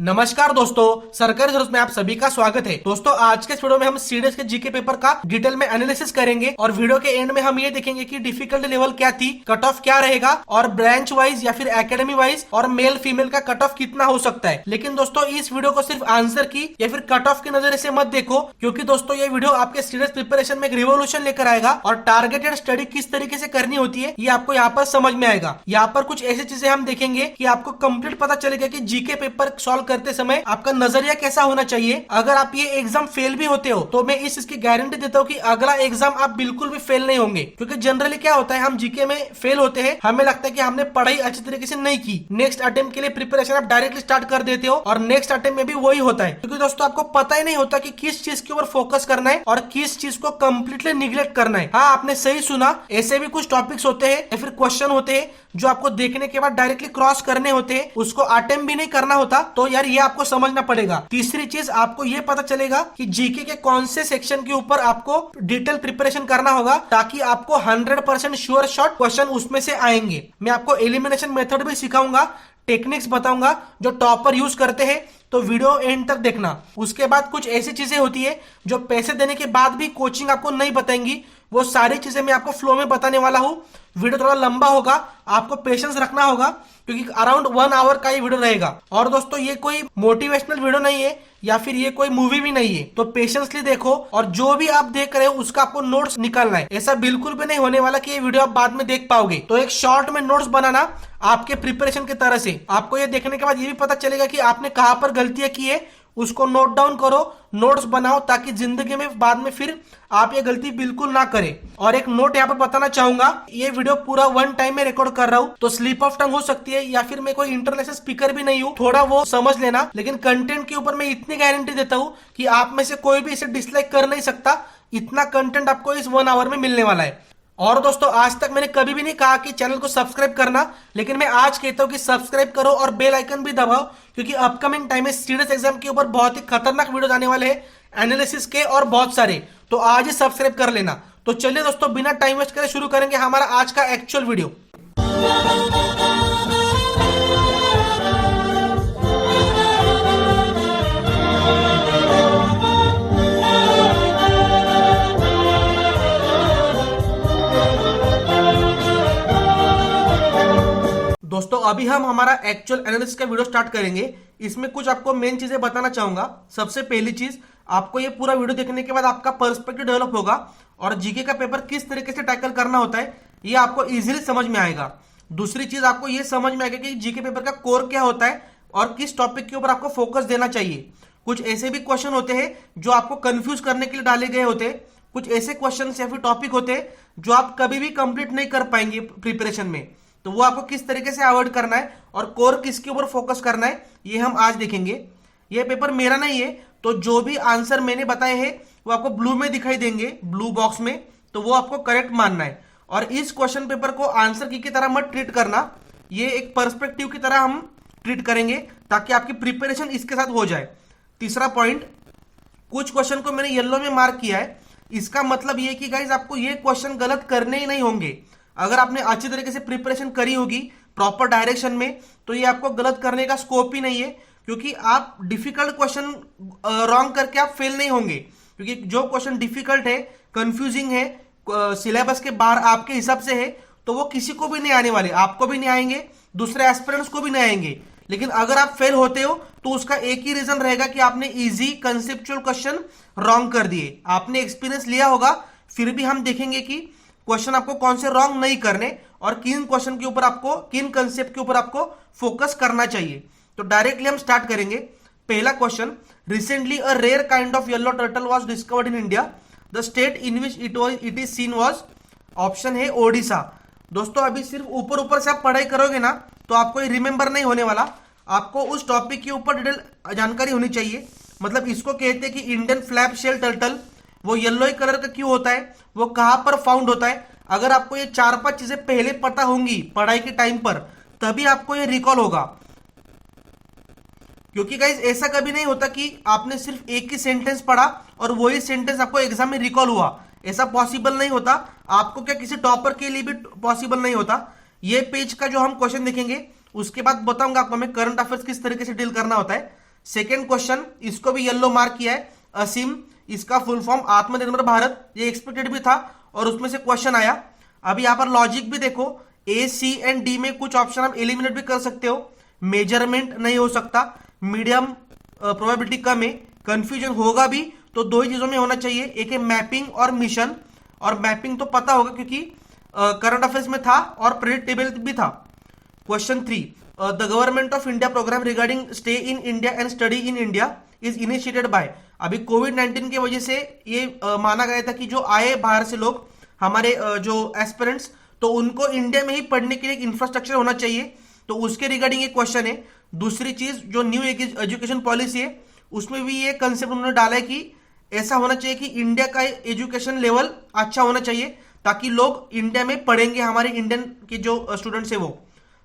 नमस्कार दोस्तों, सरकारी जरूरत में आप सभी का स्वागत है। दोस्तों आज के इस वीडियो में हम सीडीएस के जीके पेपर का डिटेल में एनालिसिस करेंगे और वीडियो के एंड में हम ये देखेंगे कि डिफिकल्टी लेवल क्या थी, कट ऑफ क्या रहेगा और ब्रांच वाइज या फिर एकेडमी वाइज और मेल फीमेल का कट ऑफ कितना हो सकता है। लेकिन दोस्तों इस वीडियो को सिर्फ आंसर की या फिर कट ऑफ की नजर से मत देखो, क्योंकि दोस्तों ये वीडियो आपके सीडीएस प्रिपरेशन में एक रिवोल्यूशन लेकर आएगा और टारगेटेड स्टडी किस तरीके से करनी होती है ये आपको यहाँ पर समझ में आएगा। यहाँ पर कुछ ऐसी चीजें हम देखेंगे कि आपको कंप्लीट पता चलेगा कि जीके पेपर सॉल्व करते समय आपका नजरिया कैसा होना चाहिए। अगर आप ये एग्जाम फेल भी होते हो तो मैं इस चीज की गारंटी देता हूँ कि अगला एग्जाम आप बिल्कुल भी फेल नहीं होंगे, क्योंकि जनरली क्या होता है हम जीके में फेल होते हैं, हमें लगता है कि हमने पढ़ाई अच्छी तरीके से नहीं की, नेक्स्ट अटेम्प्ट के लिए प्रिपरेशन आप डायरेक्टली स्टार्ट कर देते हो और नेक्स्ट अटेम्प्ट में भी वही होता है, क्योंकि दोस्तों आपको पता ही नहीं होता कि किस चीज के ऊपर फोकस करना है और किस चीज को कंप्लीटली निग्लेक्ट करना है। हाँ, आपने सही सुना, ऐसे भी कुछ टॉपिक्स होते हैं या फिर क्वेश्चन होते हैं जो आपको देखने के बाद डायरेक्टली क्रॉस करने होते हैं, उसको अटेम्प्ट भी नहीं करना होता। तो यार ये आपको समझना पड़ेगा। तीसरी चीज आपको ये पता चलेगा कि जीके के कौन से सेक्शन के ऊपर आपको डिटेल प्रिपरेशन करना होगा, ताकि आपको 100% श्योर शॉट क्वेश्चन उसमें से आएंगे। मैं आपको एलिमिनेशन मेथड भी सिखाऊंगा, टेक्निक्स बताऊंगा जो टॉपर यूज करते हैं, तो वीडियो एंड तक देखना। उसके बाद कुछ ऐसी चीजें होती है जो पैसे देने के बाद भी कोचिंग आपको नहीं बताएंगी, वो सारी चीजें मैं आपको फ्लो में बताने वाला हूं। वीडियो थोड़ा लंबा होगा, आपको पेशेंस रखना होगा, क्योंकि अराउंड 1 आवर का ये वीडियो रहेगा। और दोस्तों ये कोई मोटिवेशनल वीडियो नहीं है या फिर ये कोई मूवी भी नहीं है, तो पेशेंसली देखो और जो भी आप देख रहे हो उसका आपको नोट्स निकालना है। ऐसा बिल्कुल भी नहीं होने वाला कि ये वीडियो आप बाद में देख पाओगे। तो एक शॉर्ट में नोट्स बनाना आपके प्रिपरेशन की तरह से। आपको ये देखने के बाद ये भी पता चलेगा कि आपने कहां पर गलतियां की है, उसको नोट डाउन करो, नोट्स बनाओ, ताकि जिंदगी में बाद में फिर आप ये गलती बिल्कुल ना करें। और एक नोट यहाँ पर बताना चाहूंगा, ये वीडियो पूरा 1 टाइम में रिकॉर्ड कर रहा हूँ, तो स्लिप ऑफ टंग हो सकती है या फिर मैं कोई इंटरनेशनल स्पीकर भी नहीं हूँ, थोड़ा वो समझ लेना। लेकिन कंटेंट के ऊपर मैं इतनी गारंटी देता हूँ कि आप में से कोई भी इसे डिसलाइक कर नहीं सकता। इतना कंटेंट आपको इस 1 आवर में मिलने वाला है। और दोस्तों आज तक मैंने कभी भी नहीं कहा कि चैनल को सब्सक्राइब करना, लेकिन मैं आज कहता हूं कि सब्सक्राइब करो और बेल आइकन भी दबाओ, क्योंकि अपकमिंग टाइम में सीडीएस एग्जाम के ऊपर बहुत ही खतरनाक वीडियो आने वाले हैं, एनालिसिस के और बहुत सारे। तो आज ही सब्सक्राइब कर लेना। तो चलिए दोस्तों बिना टाइम वेस्ट करे शुरू करेंगे हमारा आज का एक्चुअल वीडियो। दोस्तों अभी हम हमारा एक्चुअल एनालिसिस का वीडियो स्टार्ट करेंगे। इसमें कुछ आपको मेन चीजें बताना चाहूंगा। सबसे पहली चीज, आपको ये पूरा वीडियो देखने के बाद आपका पर्सपेक्टिव डेवलप होगा और जीके का पेपर किस तरीके से टैकल करना होता है ये आपको इजीली समझ में आएगा। दूसरी चीज, आपको ये समझ में आएगा कि जीके पेपर का कोर क्या होता है और किस टॉपिक के ऊपर आपको फोकस देना चाहिए। कुछ ऐसे भी क्वेश्चन होते हैं जो आपको कंफ्यूज करने के लिए डाले गए होते हैं, कुछ ऐसे क्वेश्चन या फिर टॉपिक होते हैं जो आप कभी भी कंप्लीट नहीं कर पाएंगे प्रिपरेशन में, तो वो आपको किस तरीके से अवॉइड करना है और कोर किसके ऊपर फोकस करना है ये हम आज देखेंगे। ये पेपर मेरा नहीं है, तो जो भी आंसर मैंने बताए हैं वो आपको ब्लू में दिखाई देंगे, ब्लू बॉक्स में, तो वो आपको करेक्ट मानना है। और इस क्वेश्चन पेपर को आंसर की तरह मत ट्रीट करना, ये एक पर्सपेक्टिव की तरह हम ट्रीट करेंगे ताकि आपकी प्रिपरेशन इसके साथ हो जाए। तीसरा पॉइंट, कुछ क्वेश्चन को मैंने येलो में मार्क किया है, इसका मतलब ये कि गाइज आपको ये क्वेश्चन गलत करने ही नहीं होंगे। अगर आपने अच्छी तरीके से प्रिपरेशन करी होगी प्रॉपर डायरेक्शन में, तो ये आपको गलत करने का स्कोप ही नहीं है, क्योंकि आप डिफिकल्ट क्वेश्चन रॉन्ग करके आप फेल नहीं होंगे। क्योंकि जो क्वेश्चन डिफिकल्ट है, कंफ्यूजिंग है, सिलेबस के बाहर आपके हिसाब से है, तो वो किसी को भी नहीं आने वाले, आपको भी नहीं आएंगे, दूसरे एस्पिरेंट्स को भी नहीं आएंगे। लेकिन अगर आप फेल होते हो तो उसका एक ही रीजन रहेगा कि आपने इजी कंसेप्चुअल क्वेश्चन रॉन्ग कर दिए। आपने एक्सपीरियंस लिया होगा, फिर भी हम देखेंगे कि क्वेश्चन आपको कौन से रॉन्ग नहीं करने और किन क्वेश्चन के ऊपर आपको, किन कंसेप्ट के ऊपर आपको फोकस करना चाहिए। तो डायरेक्टली हम स्टार्ट करेंगे। पहला question, recently a rare kind of yellow turtle was discovered in India, the state in which it is seen was, option है ओडिशा। दोस्तों अभी सिर्फ ऊपर ऊपर से आप पढ़ाई करोगे ना तो आपको ये रिमेंबर नहीं होने वाला, आपको उस टॉपिक के ऊपर डिटेल जानकारी होनी चाहिए। मतलब इसको कहते हैं कि इंडियन फ्लैप शेल टर्टल, वो येलो कलर का क्यों होता है, वो कहां पर फाउंड होता है। अगर आपको ये 4-5 चीजें पहले पता होंगी पढ़ाई के टाइम पर, तभी आपको ये रिकॉल होगा। क्योंकि गाइज ऐसा कभी नहीं होता कि आपने सिर्फ एक ही सेंटेंस पढ़ा और वही सेंटेंस आपको एग्जाम में रिकॉल हुआ, ऐसा पॉसिबल नहीं होता। आपको क्या किसी टॉपर के लिए भी पॉसिबल नहीं होता। ये पेज का जो हम क्वेश्चन देखेंगे उसके बाद बताऊंगा आपको मैं करंट अफेयर्स किस तरीके से डील करना होता है। सेकेंड क्वेश्चन, इसको भी येलो मार्क किया है, असीम, इसका फुल फॉर्म आत्मनिर्भर भारत, ये एक्सपेक्टेड भी था और उसमें से क्वेश्चन आया। अब यहाँ पर लॉजिक भी देखो, ए सी एंड डी में कुछ ऑप्शन आप एलिमिनेट भी कर सकते हो, मेजरमेंट नहीं हो सकता, मीडियम प्रोबेबिलिटी कम है, कंफ्यूजन होगा भी तो दो ही चीजों में होना चाहिए, एक है मैपिंग और मिशन, और मैपिंग तो पता होगा क्योंकि करंट अफेयर्स में था और प्रेडिक्टेबल भी था। Question 3, the government of India programme regarding stay in India and study in India is initiated by. अभी कोविड-19 की वजह से ये माना गया था कि जो आए बाहर से लोग हमारे जो एस्पिरेंट्स, तो उनको इंडिया में ही पढ़ने के लिए एक इंफ्रास्ट्रक्चर होना चाहिए, तो उसके रिगार्डिंग एक क्वेश्चन है। दूसरी चीज, जो न्यू एजुकेशन पॉलिसी है उसमें भी ये कंसेप्ट उन्होंने डाला है कि ऐसा होना चाहिए कि इंडिया का एजुकेशन लेवल अच्छा होना चाहिए ताकि लोग इंडिया में पढ़ेंगे, हमारे इंडियन के जो स्टूडेंट्स है वो।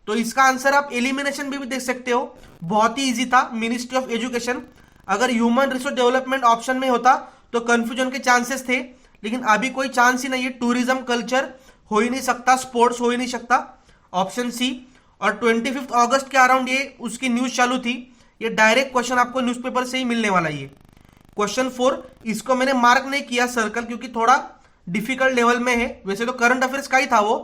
तो इसका आंसर आप एलिमिनेशन भी देख सकते हो, बहुत ही इजी था, मिनिस्ट्री ऑफ एजुकेशन। अगर ह्यूमन रिसोर्स डेवलपमेंट ऑप्शन में होता तो कंफ्यूजन के चांसेस थे, लेकिन अभी कोई चांस ही नहीं है, टूरिज्म कल्चर हो ही नहीं सकता, स्पोर्ट्स हो ही नहीं सकता, ऑप्शन सी। और 25 अगस्त के अराउंड ये उसकी न्यूज चालू थी, ये डायरेक्ट क्वेश्चन आपको न्यूज़पेपर से ही मिलने वाला है। क्वेश्चन 4, इसको मैंने मार्क नहीं किया सर्कल क्योंकि थोड़ा डिफिकल्ट लेवल में है, वैसे तो करंट अफेयर्स का ही था वो।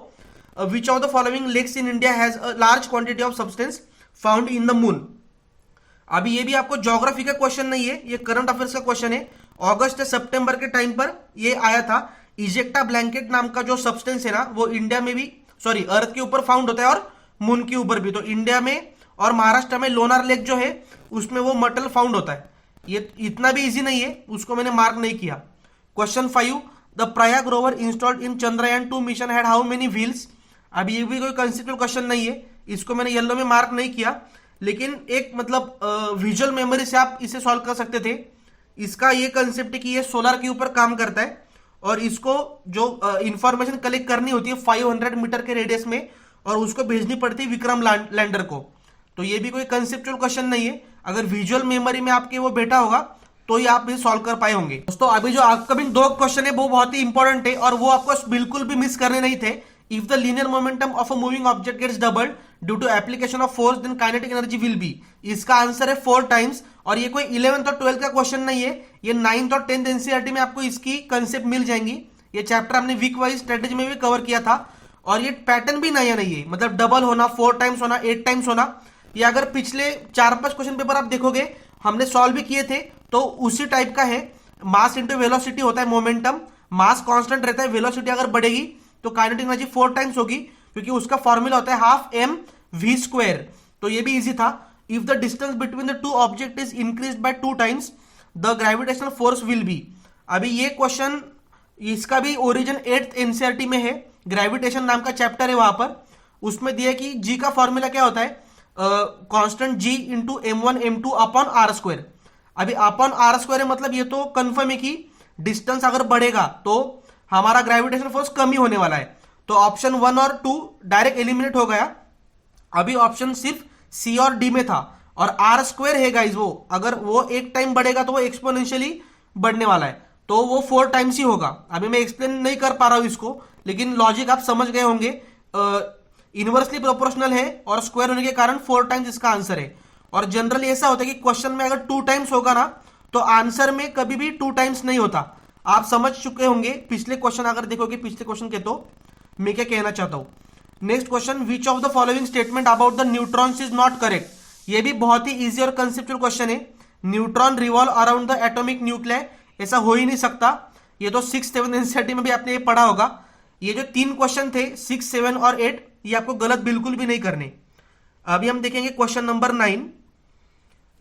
Which of the following lakes in India has a large quantity of substance found in the moon. अभी ये भी आपको ज्योग्राफी का क्वेश्चन नहीं है, ये करंट अफेयर्स का क्वेश्चन है। अगस्त से सितंबर के टाइम पर ये आया था, इजेक्टा ब्लैंकेट नाम का जो सब्सटेंस है ना वो इंडिया में भी, सॉरी अर्थ के ऊपर फाउंड होता है और मून के ऊपर भी। तो इंडिया में और महाराष्ट्र में लोनार लेक जो है उसमें वो मेटल फाउंड होता है। ये इतना भी इजी नहीं है, उसको मैंने मार्क नहीं किया। Question 5, the Prayag rover installed in Chandrayaan 2 mission had how many wheels. अब ये भी कोई कंसेप्चुअल क्वेश्चन नहीं है, इसको मैंने येलो में मार्क नहीं किया, लेकिन एक मतलब विजुअल मेमोरी से आप इसे सॉल्व कर सकते थे। इसका ये कंसेप्ट है कि ये सोलर के ऊपर काम करता है और इसको जो इंफॉर्मेशन कलेक्ट करनी होती है 500 मीटर के रेडियस में और उसको भेजनी पड़ती है विक्रम लैंडर को। तो ये भी कोई कंसेप्चुअल क्वेश्चन नहीं है, अगर विजुअल मेमोरी में आपके वो बैठा होगा तो ही आप ये सॉल्व कर पाए होंगे। दोस्तों अभी जो अपकमिंग दो क्वेश्चन है वो बहुत ही इंपॉर्टेंट है और वो आपको बिल्कुल भी मिस करने नहीं थे। If the linear momentum of a moving object gets doubled due to application of force then kinetic energy will be. इसका आंसर है 4 टाइम्स और ये कोई 11th और 12th का क्वेश्चन नहीं है, ये 9th और 10th एनसीईआरटी में आपको इसकी कंसेप्ट मिल जाएंगी। ये चैप्टर हमने वीक वाइज स्ट्रेटेजी में भी कवर किया था और ये पैटर्न भी नया नहीं है, मतलब डबल होना, 4 टाइम्स होना, 8 टाइम्स होना। ये अगर पिछले 4-5 क्वेश्चन पेपर आप देखोगे हमने सॉल्व भी किए थे तो उसी टाइप का है। मास इंटू वेलोसिटी होता है मोमेंटम, मास कांस्टेंट रहता है, वेलोसिटी अगर बढ़ेगी तो काइनेटिक एनर्जी 4 टाइम्स होगी क्योंकि उसका फॉर्मूला होता है हाफ mv²। तो ये भी इजी था। If the distance between the two object is increase by 2 times the gravitational force will be. अभी ये क्वेश्चन, इसका भी ओरिजिन 8th एनसीईआरटी में है, ग्रेविटेशन नाम का चैप्टर है, वहां पर उसमें दिया कि जी का फॉर्मूला क्या होता है, कांस्टेंट जी into m1 m2 upon r²। अभी अपॉन r² है मतलब ये तो कंफर्म है कि डिस्टेंस अगर बढ़ेगा तो हमारा ग्रेविटेशन फोर्स कम ही होने वाला है। तो ऑप्शन 1 और 2 डायरेक्ट एलिमिनेट हो गया। अभी ऑप्शन सिर्फ सी और डी में था और r² है गाइस, वो अगर वो एक टाइम बढ़ेगा तो वो एक्सपोनेंशियली बढ़ने वाला है, तो वो 4 टाइम्स ही होगा। अभी मैं एक्सप्लेन नहीं कर पा रहा हूं इसको, लेकिन लॉजिक आप समझ गए होंगे। इनवर्सली प्रोपोर्शनल है और स्क्वायर होने के कारण 4 टाइम्स इसका आंसर है। और जनरली ऐसा होता है कि क्वेश्चन में अगर 2 टाइम्स होगा ना तो आंसर में कभी भी 2 टाइम्स नहीं होता। आप समझ चुके होंगे, पिछले क्वेश्चन अगर देखोगे पिछले क्वेश्चन के तो मैं क्या कहना चाहता हूं। Next question, which of the following statement about the neutrons is not correct. ये भी बहुत ही इजी और कंसेप्चुअल क्वेश्चन है। Neutron revolve around the atomic nuclear, ऐसा हो ही नहीं सकता। ये तो 6th-7th एनसीईआरटी में भी आपने ये पढ़ा होगा। ये जो 3 क्वेश्चन थे 6, 7 और 8, ये आपको गलत बिल्कुल भी नहीं करने। अभी हम देखेंगे question number 9,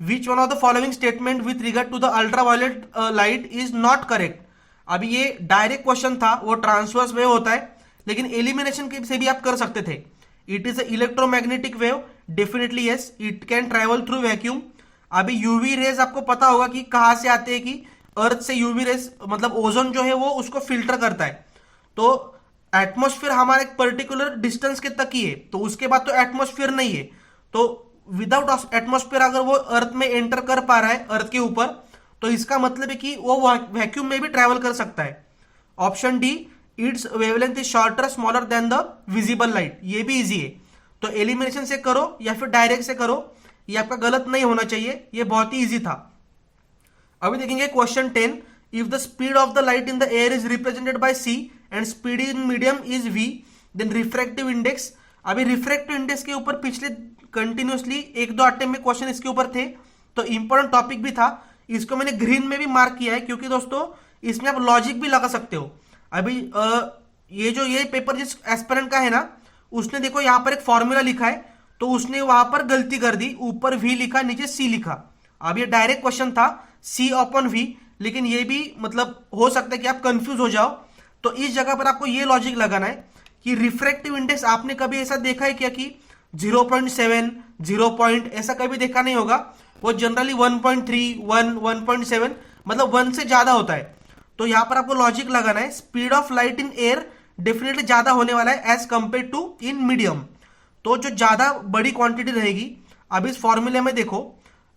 which one of the following statement with regard to the ultraviolet light is not correct. अभी ये डायरेक्ट क्वेश्चन था, वो ट्रांसवर्स वेव होता है, लेकिन एलिमिनेशन से भी आप कर सकते थे। It is electromagnetic wave, definitely yes. It can travel through vacuum. अभी यूवी रेज आपको पता होगा कि कहां से आते हैं, कि अर्थ से यूवी रेज मतलब ओजोन जो है वो उसको फिल्टर करता है। तो एटमॉस्फेयर हमारा एक पर्टिकुलर डिस्टेंस के तक ही है, तो उसके बाद तो एटमॉस्फेयर नहीं है। तो विदाउट एटमॉस्फेयर अगर वो अर्थ में एंटर कर पा रहा है अर्थ के ऊपर, तो इसका मतलब है कि वो वैक्यूम में भी ट्रैवल कर सकता है। Option D, it's wavelength is shorter smaller than the visible light, ये भी इजी है। तो एलिमिनेशन से करो या फिर डायरेक्ट से करो, ये आपका गलत नहीं होना चाहिए, ये बहुत ही इजी था। अभी देखेंगे question 10, if the speed of the light in the air is represented by c and speed in medium is v, then refractive index. अभी रिफ्रैक्टिव इंडेक्स के ऊपर पिछले कंटिन्यूसली एक दो अटेम्प्ट में क्वेश्चन इसके ऊपर थे, तो इंपॉर्टेंट टॉपिक भी था। इसको मैंने ग्रीन में भी मार्क किया है क्योंकि दोस्तों इसमें आप लॉजिक भी लगा सकते हो। अभी ये पेपर जिस एस्पिरेंट का है ना, उसने देखो यहाँ पर एक फॉर्मूला लिखा है, तो उसने वहां पर गलती कर दी, ऊपर वी लिखा नीचे सी लिखा। अब ये डायरेक्ट क्वेश्चन था सी अपॉन वी, लेकिन ये भी मतलब हो सकता है कि आप कंफ्यूज हो जाओ, तो इस जगह पर आपको ये लॉजिक लगाना है कि रिफ्रैक्टिव इंडेक्स आपने कभी ऐसा देखा है क्या कि 0.7 0 ऐसा कभी देखा नहीं होगा, वो जनरली 1.3 1 1.7 मतलब 1 से ज्यादा होता है। तो यहां पर आपको लॉजिक लगाना है speed of light in air definitely ज्यादा होने वाला है as compared to in medium. तो जो ज्यादा बड़ी क्वांटिटी रहेगी, अब इस फॉर्मूले में देखो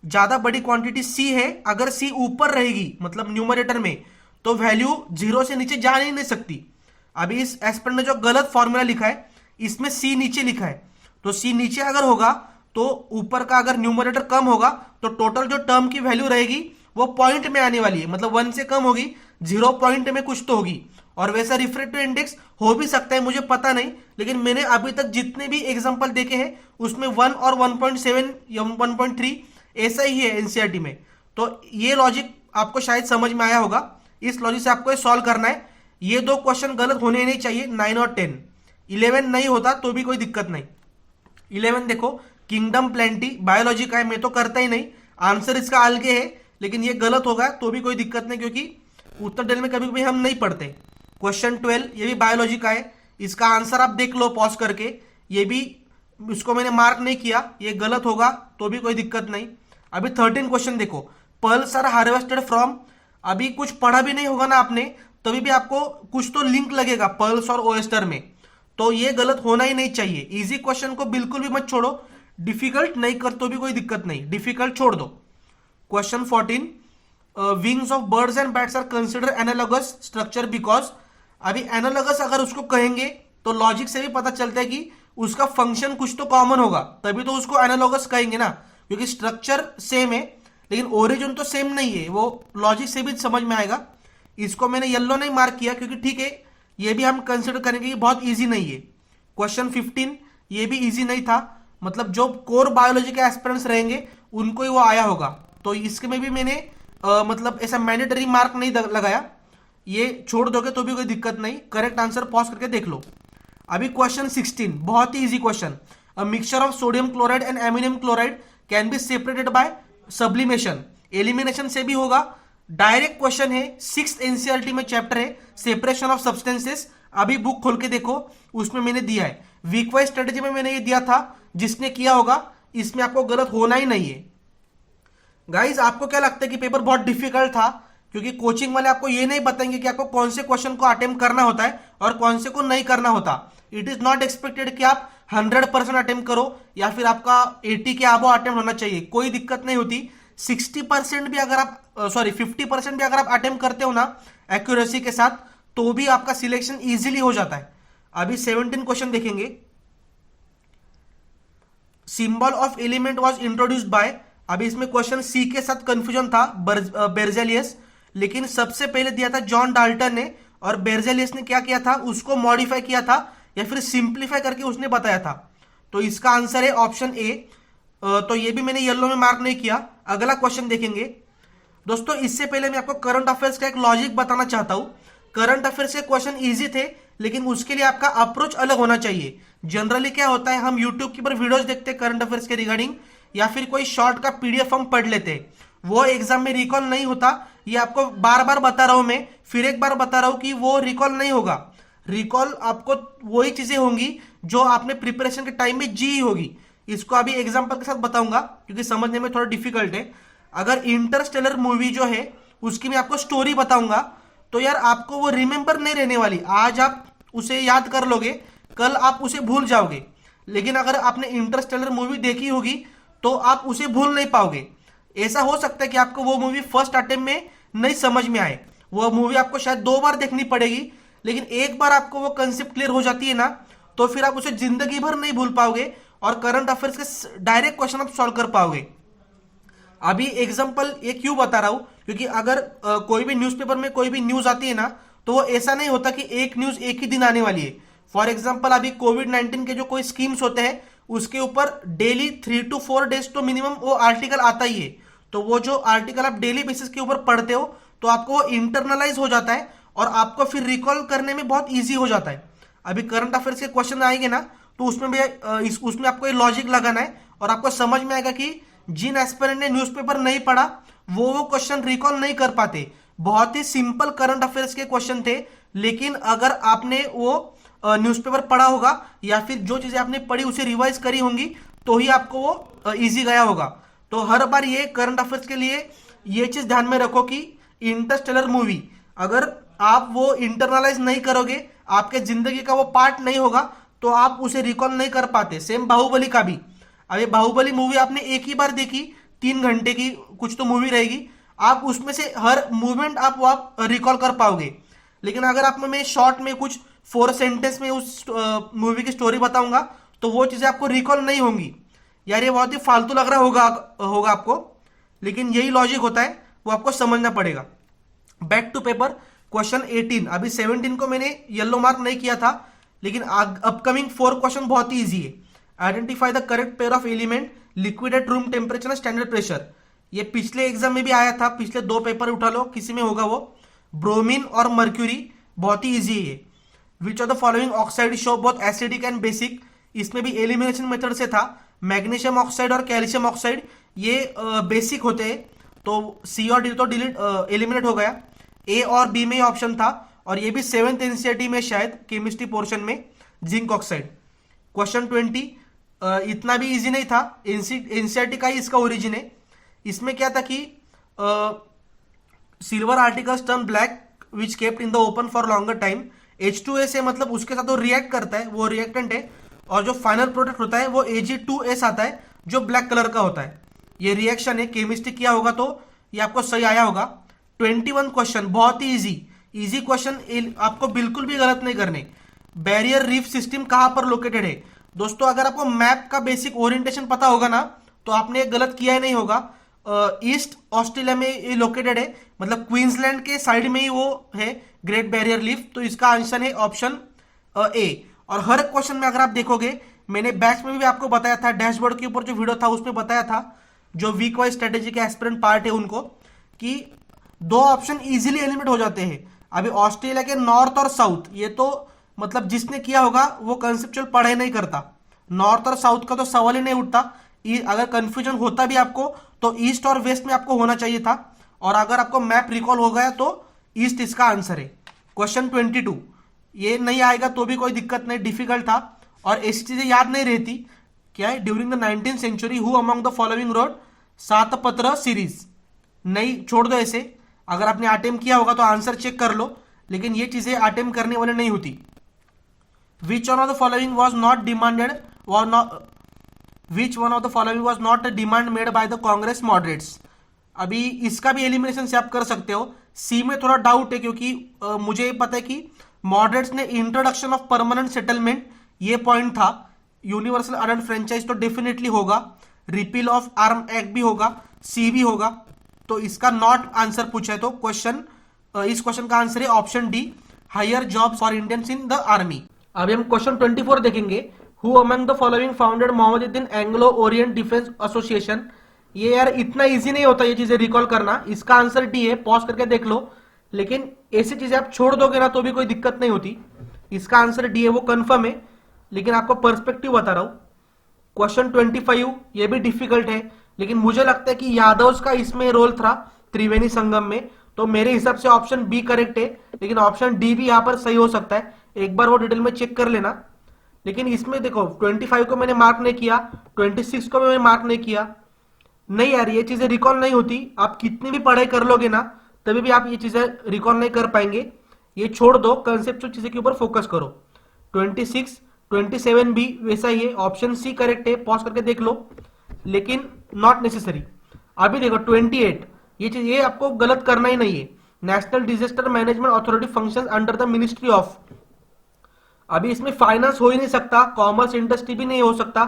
ज्यादा बड़ी क्वांटिटी सी है, अगर सी ऊपर रहेगी मतलब न्यूमरेटर में, तो वैल्यू 0 से नीचे जा नहीं सकती। अभी इस एस्पिरेंट ने जो गलत फॉर्मूला लिखा है, इसमें सी नीचे लिखा है, तो सी नीचे अगर होगा तो ऊपर का अगर न्यूमरेटर कम होगा तो टोटल जो टर्म की वैल्यू रहेगी वो पॉइंट में आने वाली है, मतलब 1 से कम होगी, 0 पॉइंट में कुछ तो होगी। और वैसा रिफ्रैक्टिव इंडेक्स हो भी सकता है, मुझे पता नहीं, लेकिन मैंने अभी तक जितने भी एग्जांपल देखे हैं उसमें 1 और 1.7 या 1.3 ऐसा ही है एनसीईआरटी में। तो ये लॉजिक आपको शायद समझ में आया होगा, इस लॉजिक से आपको सॉल्व करना है। ये दो क्वेश्चन गलत होने नहीं चाहिए, 9 और 10। 11 नहीं होता तो भी कोई दिक्कत नहीं। 11 देखो किंगडम प्लेंटी बायोलॉजी का है, मैं तो करता ही नहीं, आंसर इसका अलगे है, लेकिन ये गलत होगा तो भी कोई दिक्कत नहीं क्योंकि उत्तर डेल में कभी कभी हम नहीं पढ़ते। क्वेश्चन 12 ये भी बायोलॉजी का है, इसका आंसर आप देख लो पॉज करके, ये भी इसको मैंने मार्क नहीं किया, ये गलत होगा तो भी कोई दिक्कत नहीं। अभी 13 क्वेश्चन देखो, पर्ल्स आर हार्वेस्टेड फ्रॉम। अभी कुछ पढ़ा भी नहीं होगा ना आपने, तभी भी आपको कुछ तो लिंक लगेगा पर्ल्स और ओएस्टर में, तो ये गलत होना ही नहीं चाहिए। इजी क्वेश्चन को बिल्कुल भी मत छोड़ो, डिफिकल्ट नहीं कर तो भी कोई दिक्कत नहीं, डिफिकल्ट छोड़ दो। Question 14, wings of birds and bats are consider analogous structure because. अभी एनालॉगस अगर उसको कहेंगे तो लॉजिक से भी पता चलता है कि उसका फंक्शन कुछ तो कॉमन होगा, तभी तो उसको एनालॉगस कहेंगे ना, क्योंकि स्ट्रक्चर सेम है लेकिन ओरिजिन तो सेम नहीं है, वो लॉजिक से भी समझ में आएगा। इसको मैंने येलो नहीं मार्क किया क्योंकि ठीक है ये भी हम कंसिडर करेंगे कि बहुत इजी नहीं है। क्वेश्चन 15 ये भी इजी नहीं था, मतलब जो कोर बायोलॉजी के एस्पिरेंट्स रहेंगे उनको ही वो आया होगा, तो इसके में भी मैंने मतलब ऐसा मैंडेटरी मार्क नहीं लगाया, ये छोड़ दोगे तो भी कोई दिक्कत नहीं। करेक्ट आंसर पॉज करके देख लो। अभी क्वेश्चन 16 बहुत ही easy question, a mixture of sodium chloride and aluminium chloride can be separated by sublimation. Elimination से भी होगा, डायरेक्ट क्वेश्चन है, 6th एनसीईआरटी में चैप्टर है सेपरेशन ऑफ सब्सटेंसेस। अभी बुक खोल के देखो उसमें मैंने दिया है, वीक वाइज स्ट्रेटेजी में मैंने ये दिया था, जिसने किया होगा इसमें आपको गलत होना ही नहीं है। गाइज आपको क्या लगता है कि पेपर बहुत डिफिकल्ट था? क्योंकि कोचिंग वाले आपको ये नहीं बताएंगे कि आपको कौन से क्वेश्चन को अटेम्प्ट करना होता है और कौन से को नहीं करना होता। इट इज नॉट एक्सपेक्टेड कि आप 100% अटेम्प्ट करो या फिर आपका 80 के अबव अटेम्प्ट होना चाहिए, कोई दिक्कत नहीं होती। 60% भी अगर आप 50% भी अगर आप अटेम्प्ट करते हो ना एक्यूरेसी के साथ, तो भी आपका सिलेक्शन इजीली हो जाता है। अभी 17 क्वेश्चन देखेंगे, symbol of element was introduced by. अभी इसमें क्वेश्चन सी के साथ कंफ्यूजन था, बेरजेलियस, लेकिन सबसे पहले दिया था जॉन डाल्टन ने, और बेरजेलियस ने क्या किया था, उसको मॉडिफाई किया था या फिर सिंप्लीफाई करके उसने बताया था। तो इसका आंसर है ऑप्शन ए। तो ये भी मैंने येलो में मार्क नहीं किया। अगला क्वेश्चन देखेंगे दोस्तों, इससे पहले मैं आपको करंट अफेयर्स का एक लॉजिक बताना चाहता हूं। करंट अफेयर्स के क्वेश्चन इजी थे, लेकिन उसके लिए आपका अप्रोच अलग होना चाहिए। जनरली क्या होता है, हम यूट्यूब के ऊपर वीडियोस देखते हैं करंट अफेयर्स के रिगार्डिंग, या फिर कोई शॉर्ट का पीडीएफ हम पढ़ लेते हैं, वो एग्जाम में रिकॉल नहीं होता। ये आपको बार बार बता रहा हूं मैं, फिर एक बार बता रहा हूं कि वो रिकॉल नहीं होगा। रिकॉल आपको वही चीजें होंगी जो आपने प्रिपरेशन के टाइम में जी होगी। इसको अभी एग्जांपल के साथ बताऊंगा क्योंकि समझने में थोड़ा डिफिकल्ट है। अगर इंटरस्टेलर मूवी जो है उसकी मैं आपको स्टोरी बताऊंगा, तो यार आपको वो रिमेंबर नहीं रहने वाली। आज आप उसे याद कर लोगे, कल आप उसे भूल जाओगे। लेकिन अगर आपने इंटरस्टेलर मूवी देखी होगी तो आप उसे भूल नहीं पाओगे। ऐसा हो सकता है कि आपको वो मूवी फर्स्ट अटेम्प्ट में नहीं समझ में आए, वो मूवी आपको शायद 2 बार देखनी पड़ेगी, लेकिन एक बार आपको वो कंसेप्ट क्लियर हो जाती है ना, तो फिर आप उसे जिंदगी भर नहीं भूल पाओगे और करंट अफेयर्स के डायरेक्ट क्वेश्चन आप सॉल्व कर पाओगे। अभी एग्जांपल ये क्यों बता रहा हूं, क्योंकि अगर कोई भी न्यूज़पेपर में कोई भी न्यूज आती है ना, तो वो ऐसा नहीं होता कि एक न्यूज एक ही दिन आने वाली है। फॉर एग्जांपल अभी कोविड-19 के जो कोई स्कीम्स होते हैं उसके ऊपर डेली 3 to 4 डेज तो मिनिमम वो आर्टिकल आता ही है। तो वो जो आर्टिकल आप डेली बेसिस के ऊपर पढ़ते हो तो आपको वो इंटरनलाइज हो जाता है और आपको फिर रिकॉल करने में बहुत ईजी हो जाता है। अभी करंट अफेयर्स के क्वेश्चन आएंगे ना, तो उसमें भी उसमें आपको ये लॉजिक लगाना है और आपको समझ में आएगा कि जिन एस्पिरेंट ने न्यूज़पेपर नहीं पढ़ा वो क्वेश्चन रिकॉल नहीं कर पाते। बहुत ही सिंपल करंट अफेयर्स के क्वेश्चन थे, लेकिन अगर आपने वो न्यूज़पेपर पढ़ा होगा या फिर जो चीजें आपने पढ़ी उसे रिवाइज करी होंगी तो ही आपको वो इजी गया होगा। तो हर बार ये करंट अफेयर्स के लिए ये चीज ध्यान में रखो कि इंटरस्टेलर मूवी अगर आप वो इंटरनलाइज नहीं करोगे, आपके जिंदगी का वो पार्ट नहीं होगा, तो आप उसे रिकॉल नहीं कर पाते। सेम बाहुबली का भी, अभी बाहुबली मूवी आपने एक ही बार देखी, 3 घंटे की कुछ तो मूवी रहेगी, आप उसमें से हर मूवमेंट आप रिकॉल कर पाओगे। लेकिन अगर आप मैं शॉर्ट में कुछ 4 सेंटेंस में उस मूवी की स्टोरी बताऊंगा तो वो चीजें आपको रिकॉल नहीं होंगी। यार ये बहुत ही फालतू लग रहा होगा आपको, लेकिन यही लॉजिक होता है, वो आपको समझना पड़ेगा। Back to paper, question 18। अभी 17 को मैंने येलो मार्क नहीं किया था, लेकिन अपकमिंग 4 क्वेश्चन बहुत ही इजी है। Identify the correct pair of element liquid at room temperature and standard pressure. ये पिछले एग्जाम में भी आया था, पिछले 2 पेपर उठा लो, किसी में होगा वो। ब्रोमीन और मर्क्यूरी बहुत ही इजी है। विच of the following oxide show both acidic and basic, इसमें भी एलिमिनेशन मेथड से था। मैग्नीशियम ऑक्साइड और कैल्शियम ऑक्साइड ये बेसिक होते हैं, तो सी और डी तो डिलीट एलिमिनेट हो गया। ए और बी में ऑप्शन था, और ये भी 7th एनसीईआरटी में शायद केमिस्ट्री पोर्शन में जिंक ऑक्साइड। क्वेश्चन 20 इतना भी इजी नहीं था, एनसीईआरटी का ही इसका ओरिजिन है। इसमें क्या था कि silver articles turn black which kept in the open for longer time. H2S है, मतलब उसके साथ वो रिएक्ट करता है, वो रिएक्टेंट है, और जो फाइनल प्रोडक्ट होता है वो Ag2S आता है जो ब्लैक कलर का होता है। ये रिएक्शन है, केमिस्ट्री किया होगा तो ये आपको सही आया होगा। 21 क्वेश्चन बहुत ही इजी क्वेश्चन, आपको बिल्कुल भी गलत नहीं करने। बैरियर रीफ सिस्टम कहां पर लोकेटेड है? दोस्तों अगर आपको मैप का बेसिक ओरिएंटेशन पता होगा ना तो आपने गलत किया ही नहीं होगा। ईस्ट ऑस्ट्रेलिया में ये लोकेटेड है, मतलब क्वींसलैंड के साइड में ही वो है ग्रेट बैरियर रीफ। तो इसका आंसर है ऑप्शन ए। और हर क्वेश्चन में अगर आप देखोगे, मैंने बैच में भी आपको बताया था, डैशबोर्ड के ऊपर जो वीडियो था उसमें बताया था, जो वीक वाइज स्ट्रेटेजी के एस्पिरेंट पार्ट है उनको, कि 2 ऑप्शन इजीली एलिमिनेट हो जाते हैं। अभी ऑस्ट्रेलिया के नॉर्थ और साउथ, ये तो मतलब जिसने किया होगा वो कंसेप्चुअल पढ़ाई नहीं करता। नॉर्थ और साउथ का तो सवाल ही नहीं उठता। अगर कंफ्यूजन होता भी आपको तो ईस्ट और वेस्ट में आपको होना चाहिए था, और अगर आपको मैप रिकॉल हो गया तो ईस्ट इसका आंसर है। क्वेश्चन 22 ये नहीं आएगा तो भी कोई दिक्कत नहीं, डिफिकल्ट था और ऐसी चीजें याद नहीं रहती। क्या है? During the 19th century who among the following wrote सातपत्र सीरीज। नहीं, छोड़ दो ऐसे, अगर आपने अटेम्प्ट किया होगा तो आंसर चेक कर लो, लेकिन ये चीजें अटेम्प्ट करने वाले नहीं होती। विच one of the following was not demanded which one of the following was not demand made by the Congress moderates. अभी इसका भी एलिमिनेशन से आप कर सकते हो। सी में थोड़ा डाउट है, क्योंकि मुझे पता है कि मॉडरेट्स ने इंट्रोडक्शन ऑफ परमानेंट सेटलमेंट ये पॉइंट था। यूनिवर्सल अडल्ट फ्रेंचाइज तो डेफिनेटली होगा, रिपील ऑफ आर्म एक्ट भी होगा, सी भी होगा। तो इसका नॉट आंसर पूछा है, तो इस क्वेश्चन का आंसर है option D, higher job for Indians in the army. अभी हम क्वेश्चन 24 देखेंगे। Who among the following founded Mohammaduddin Anglo Oriental Defence Association. ये यार इतना इजी नहीं होता ये चीजें रिकॉल करना। इसका आंसर डी है, पॉज करके देख लो, लेकिन ऐसी चीजें आप छोड़ दोगे ना तो भी कोई दिक्कत नहीं होती। इसका आंसर डी है, वो कंफर्म है, लेकिन आपको पर्सपेक्टिव बता रहा हूं। क्वेश्चन 25 ये भी डिफिकल्ट है, लेकिन मुझे लगता है कि यादव का इसमें रोल था त्रिवेणी संगम में, तो मेरे हिसाब से ऑप्शन बी करेक्ट है, लेकिन ऑप्शन डी भी यहां पर सही हो सकता है। एक बार वो डिटेल में चेक कर लेना। लेकिन इसमें देखो 25 को मैंने मार्क नहीं किया, 26 को मैंने मार्क नहीं किया। नहीं यार, ये चीजें रिकॉल नहीं होती। आप कितनी भी पढ़ाई कर लोगे ना तभी भी आप ये चीजें रिकॉल नहीं कर पाएंगे। ये छोड़ दो, कंसेप्चुअल चीजें के ऊपर फोकस करो। 26, 27 भी वैसा ही है, ऑप्शन सी करेक्ट है, पॉज करके देख लो, लेकिन नॉट नेसेसरी। अभी देखो 28, ये चीज ये आपको गलत करना ही नहीं है। National disaster management authority functions under the ministry of. अभी इसमें फाइनेंस हो ही नहीं सकता, कॉमर्स इंडस्ट्री भी नहीं हो सकता,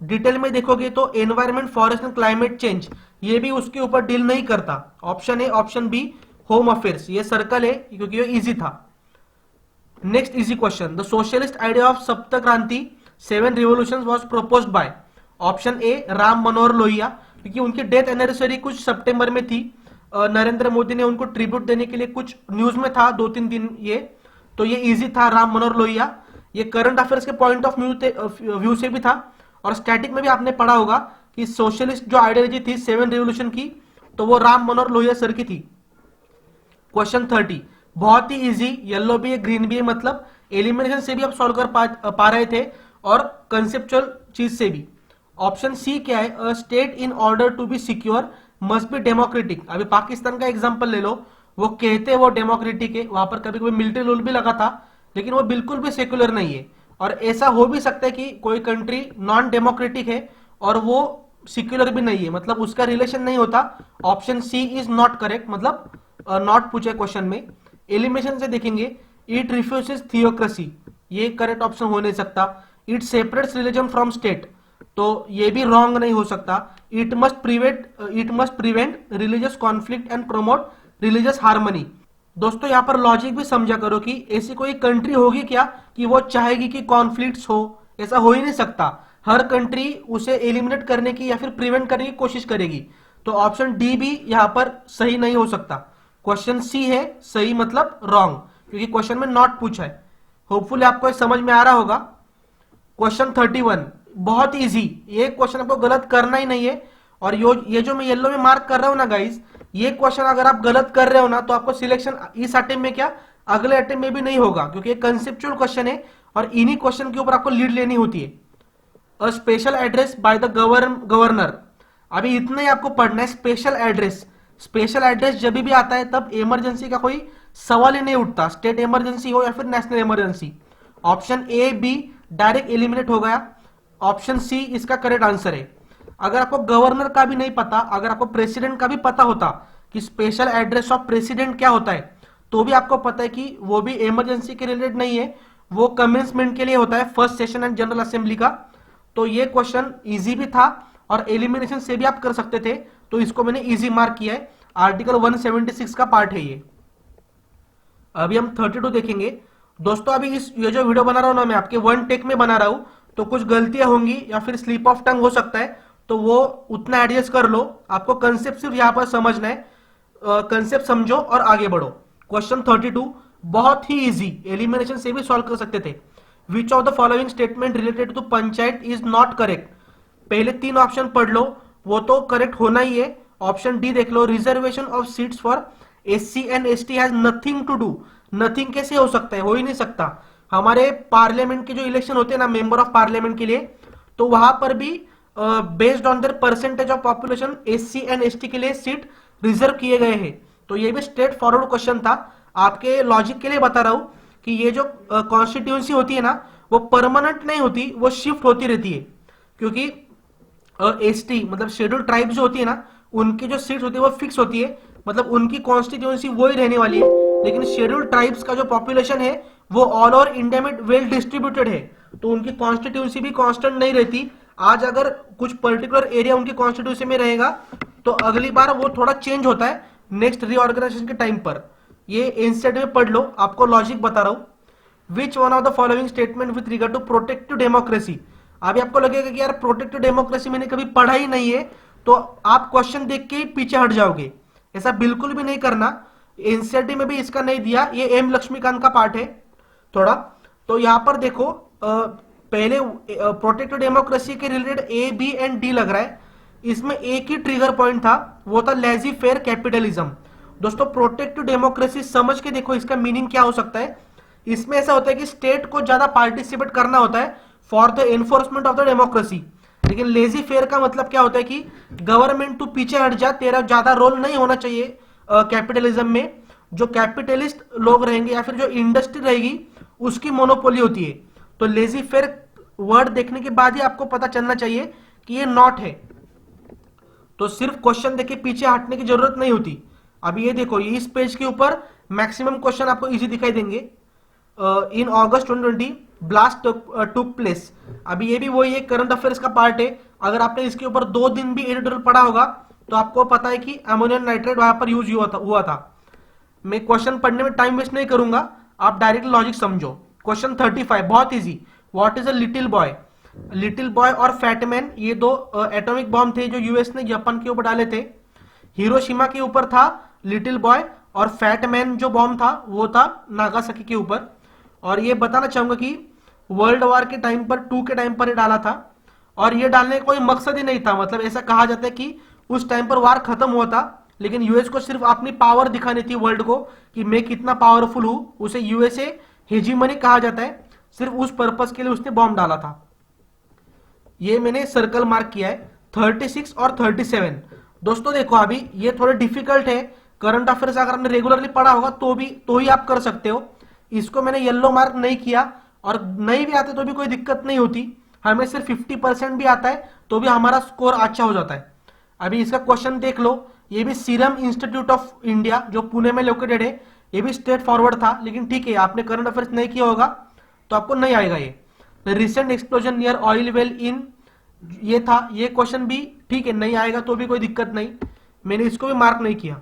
डिटेल में देखोगे तो environment, forest and climate change, ये भी उसके ऊपर डील नहीं करता। Option A, option B home affairs, ये सर्कल है क्योंकि ये इजी था। Next easy question, the socialist idea of Sapt Kranti 7 revolution was proposed by. Option A Ram Manohar Lohia, क्योंकि उनकी डेथ एनिवर्सरी कुछ सितंबर में थी। नरेंद्र मोदी ने उनको ट्रिब्यूट देने के लिए कुछ न्यूज में था 2-3 दिन ये, तो ये इजी था राम मनोहर लोहिया। ये करंट अफेयर्स के पॉइंट ऑफ व्यू से भी था, और स्टैटिक में भी आपने पढ़ा होगा कि सोशलिस्ट जो आइडियोलॉजी थी 7 रिवोल्यूशन की, तो वो राम मनोहर लोहिया सर की थी। क्वेश्चन 30 बहुत ही इजी, येलो भी है ग्रीन भी है, मतलब एलिमिनेशन से भी आप सॉल्व कर पा रहे थे और कंसेप्चुअल चीज से भी। ऑप्शन सी क्या है, a state in order to be secure must be democratic. अभी पाकिस्तान का एग्जांपल ले लो, वो कहते हैं वो डेमोक्रेटिक है, वहां पर कभी कभी मिलिट्री रूल भी लगा था, लेकिन वो बिल्कुल भी सेक्युलर नहीं है। और ऐसा हो भी सकता है कि कोई कंट्री नॉन डेमोक्रेटिक है और वो सिक्युलर भी नहीं है, मतलब उसका रिलेशन नहीं होता। Option C is not correct, मतलब नॉट पूछे क्वेश्चन में। एलिमिनेशन से देखेंगे, इट रिफ्यूजेस थियोक्रेसी, ये करेक्ट ऑप्शन हो नहीं सकता। It separates religion from state, तो ये भी रॉन्ग नहीं हो सकता। It must prevent religious conflict and promote religious harmony. दोस्तों यहां पर लॉजिक भी समझा करो कि ऐसी कोई कंट्री होगी क्या कि वो चाहेगी कि कॉन्फ्लिक्ट्स हो, ऐसा हो ही नहीं सकता। हर कंट्री उसे एलिमिनेट करने की या फिर प्रिवेंट करने की कोशिश करेगी, तो ऑप्शन डी भी यहां पर सही नहीं हो सकता। क्वेश्चन सी है सही, मतलब रॉन्ग, क्योंकि क्वेश्चन में नॉट पूछा है। होपफुली आपको समझ में आ रहा होगा। क्वेश्चन 31 बहुत इजी, ये क्वेश्चन आपको गलत करना ही नहीं है। और ये जो मैं येलो में मार्क कर रहा हूं ना गाइस, ये क्वेश्चन अगर आप गलत कर रहे हो ना, तो आपको सिलेक्शन इस अटेम्प्ट में क्या अगले अटेम्प्ट में भी नहीं होगा, क्योंकि ये कंसेप्चुअल क्वेश्चन है और इन्हीं क्वेश्चन के ऊपर आपको लीड लेनी होती है। A special address by the governor, अभी इतना ही आपको पढ़ना है। स्पेशल एड्रेस, स्पेशल एड्रेस जब भी आता है तब इमरजेंसी का कोई सवाल ही नहीं उठता, स्टेट इमरजेंसी हो या फिर national emergency. Option A B direct eliminate हो गया, ऑप्शन सी इसका करेक्ट आंसर है। अगर आपको गवर्नर का भी नहीं पता, अगर आपको प्रेसिडेंट का भी पता होता कि स्पेशल एड्रेस ऑफ प्रेसिडेंट क्या होता है, तो भी आपको पता है कि वो भी इमरजेंसी के रिलेटेड नहीं है, वो कमेंसमेंट के लिए होता है, first session and general assembly का। तो ये क्वेश्चन इजी भी था और एलिमिनेशन से भी आप कर सकते थे, तो इसको मैंने इजी मार्क किया है। आर्टिकल 176 का पार्ट है ये। अभी हम 32 देखेंगे। दोस्तों अभी ये जो वीडियो बना रहा हूं ना, मैं आपके वन टेक में बना रहा हूं, तो कुछ गलतियां होंगी या फिर स्लिप ऑफ टंग हो सकता है, तो वो उतना एडजस्ट कर लो। आपको कंसेप्ट सिर्फ यहां पर समझना है, कंसेप्ट समझो और आगे बढ़ो। क्वेश्चन 32 बहुत ही इजी, एलिमिनेशन से भी सॉल्व कर सकते थे। Which of the following statement related to panchayat is not correct. पहले 3 ऑप्शन पढ़ लो, वो तो करेक्ट होना ही है। ऑप्शन डी देख लो, reservation of seats for SC and ST has nothing to do. Nothing कैसे हो सकता है, हो ही नहीं सकता। हमारे पार्लियामेंट के जो इलेक्शन होते हैं ना मेंबर ऑफ पार्लियामेंट के लिए, तो वहां पर भी based on their percentage of population SC and ST के लिए सीट रिजर्व किए गए हैं। तो ये भी स्ट्रेट फॉरवर्ड क्वेश्चन था, आपके लॉजिक के लिए बता रहा हूं कि ये जो कॉन्स्टिट्यूंसी होती है ना, वो परमानेंट नहीं होती, वो शिफ्ट होती रहती है। क्योंकि एसटी मतलब शेड्यूल ट्राइब जो होती है ना, उनकी जो सीट्स होती है वो फिक्स होती है, मतलब उनकी कॉन्स्टिट्यूंसी वही रहने वाली है। लेकिन शेड्यूल ट्राइब्स का जो पॉपुलेशन है वो ऑल ओवर इंडिया में वेल डिस्ट्रीब्यूटेड है, तो उनकी कॉन्स्टिट्यूंसी भी कांस्टेंट नहीं रहती। आज अगर कुछ पर्टिकुलर एरिया उनकी कॉन्स्टिट्यूंसी में रहेगा, तो अगली बार वो थोड़ा चेंज होता है नेक्स्ट रीऑर्गेनाइजेशन के टाइम पर। ये इंस्टेड में पढ़ लो, आपको लॉजिक बता रहा हूं। Which one of the following statement with regard to protective democracy. अभी आपको लगेगा कि यार प्रोटेक्टिव डेमोक्रेसी मैंने कभी पढ़ा ही नहीं है, तो आप क्वेश्चन देख के ही पीछे हट जाओगे। ऐसा बिल्कुल भी नहीं करना, एनसीईआरटी में भी इसका नहीं दिया, ये एम लक्ष्मीकांत का पार्ट है थोड़ा। तो यहां पर देखो, पहले प्रोटेक्टिव डेमोक्रेसी के related A B and D लग रहा है, इसमें एक ही ट्रिगर पॉइंट था, वो था लेजी फेयर कैपिटलिज्म। दोस्तों प्रोटेक्टिव डेमोक्रेसी समझ के देखो इसका मीनिंग क्या हो सकता है। इसमें ऐसा होता है कि स्टेट को ज्यादा पार्टिसिपेट करना होता है for the enforcement of the democracy. लेकिन लेजी फेयर का मतलब क्या होता है कि गवर्नमेंट तू पीछे हट जा, तेरा ज्यादा रोल नहीं होना चाहिए कैपिटलिज्म में। जो कैपिटलिस्ट लोग रहेंगे या फिर जो इंडस्ट्री रहेगी उसकी मोनोपोली होती है। तो लेजी फेयर वर्ड देखने के बाद ही आपको पता चलना चाहिए कि ये नॉट है, तो सिर्फ क्वेश्चन देखे पीछे हटने की जरूरत नहीं होती। अभी ये देखो, इस पेज के ऊपर मैक्सिमम क्वेश्चन आपको इजी दिखाई देंगे। In August 2020 blast took place. अभी ये भी वही एक करंट अफेयर्स का पार्ट है। अगर आपने इसके ऊपर 2 दिन भी एडिटोरियल पढ़ा होगा तो आपको पता है कि अमोनियम नाइट्रेट वहां पर यूज हुआ था। मैं क्वेश्चन पढ़ने में टाइम वेस्ट नहीं करूंगा, आप डायरेक्ट लॉजिक समझो। क्वेश्चन 35 बहुत easy. What is a little boy? Little boy और फैटमैन ये दो एटॉमिक बॉम्ब थे जो यूएस ने जापान के ऊपर डाले थे। हिरोशिमा के ऊपर था लिटिल बॉय और फैटमैन जो बॉम्ब था वो था नागासाकी के ऊपर। और ये बताना चाहूंगा कि वर्ल्ड वॉर के टाइम पर 2 के टाइम पर ये डाला था और ये डालने का कोई मकसद ही नहीं था। मतलब ऐसा कहा जाता है कि उस टाइम पर वार खत्म हुआ था, लेकिन यूएस को सिर्फ अपनी पावर दिखानी थी वर्ल्ड को कि मैं कितना पावरफुल हूं। उसे यूएसए हेजीमनी कहा जाता है। सिर्फ उस पर्पस के लिए उसने बॉम्ब डाला था। ये मैंने सर्कल मार्क किया है 36 और 37। दोस्तों देखो अभी ये थोड़े डिफिकल्ट है। करंट अफेयर्स अगर आपने रेगुलरली पढ़ा होगा तो ही आप कर सकते हो। इसको मैंने येलो मार्क नहीं किया और नहीं भी आते तो भी कोई दिक्कत नहीं होती। हमें सिर्फ 50% भी आता है तो भी हमारा स्कोर अच्छा हो जाता है। अभी इसका क्वेश्चन देख लो। ये भी सीरम इंस्टीट्यूट ऑफ इंडिया जो पुणे में लोकेटेड है। ये भी स्ट्रेट फॉरवर्ड था, लेकिन ठीक है आपने करंट अफेयर्स नहीं किया होगा तो आपको नहीं आएगा ये। Recent explosion near oil well in, ये था। ये क्वेश्चन भी ठीक है नहीं आएगा तो भी कोई दिक्कत नहीं, मैंने इसको भी मार्क नहीं किया।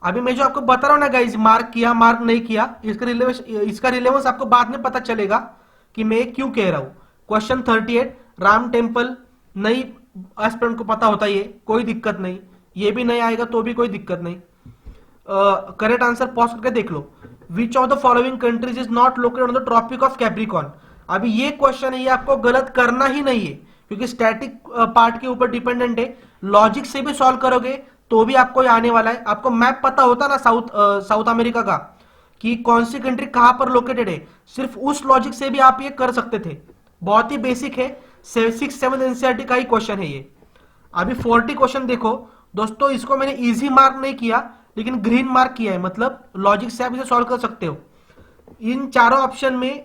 अभी मैं जो आपको बता रहा हूं ना गाइज, मार्क किया मार्क नहीं किया, इसका रिलेवेंस आपको बाद में पता चलेगा कि मैं क्यों कह रहा हूं। क्वेश्चन 38 राम टेम्पल, नहीं एस्पिरेंट को पता होता है, कोई दिक्कत नहीं। ये भी नहीं आएगा तो भी कोई दिक्कत नहीं। करेक्ट आंसर पॉज करके देख लो। Which of the following countries is not located on the tropic of Capricorn? अभी ये क्वेश्चन है, ये आपको गलत करना ही नहीं है क्योंकि स्टैटिक पार्ट के ऊपर डिपेंडेंट है। लॉजिक से भी सॉल्व करोगे तो भी आपको आने वाला है। आपको मैप पता होता ना साउथ अमेरिका का कि कौन सी कंट्री कहां पर लोकेटेड है, सिर्फ उस लॉजिक से भी आप ये कर सकते थे। बहुत ही बेसिक है, 6-7 एनसीईआरटी का ही क्वेश्चन है ये। अभी 40 क्वेश्चन देखो दोस्तों, इसको मैंने इजी मार्क नहीं किया लेकिन ग्रीन मार्क किया है, मतलब लॉजिक से आप इसे सॉल्व कर सकते हो। इन चारों ऑप्शन में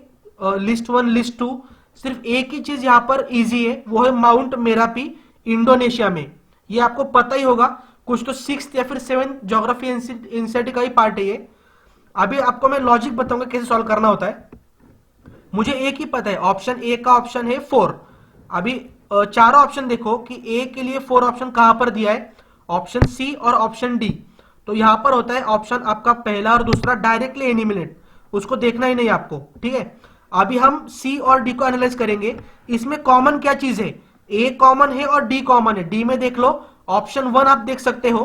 लिस्ट 1 लिस्ट 2 सिर्फ एक ही चीज यहां पर इजी है, वो है माउंट मेरापी इंडोनेशिया में। ये आपको पता ही होगा, कुछ तो 6th या फिर 7th ज्योग्राफी एनसीईआरटी का ही पार्ट है ये। अभी आपको मैं लॉजिक बताऊंगा कैसे सॉल्व करना होता है। मुझे एक ही पता है, ऑप्शन ए का ऑप्शन है 4। अभी चारों ऑप्शन देखो कि ए के लिए 4 ऑप्शन कहां पर दिया है, ऑप्शन सी और ऑप्शन डी। तो यहां पर होता है ऑप्शन आपका पहला और दूसरा डायरेक्टली एलिमिनेट, उसको देखना ही नहीं आपको, ठीक है। अभी हम सी और डी को एनालाइज करेंगे। इसमें कॉमन क्या चीज है, ए कॉमन है और डी कॉमन है। डी में देख लो ऑप्शन 1 आप देख सकते हो,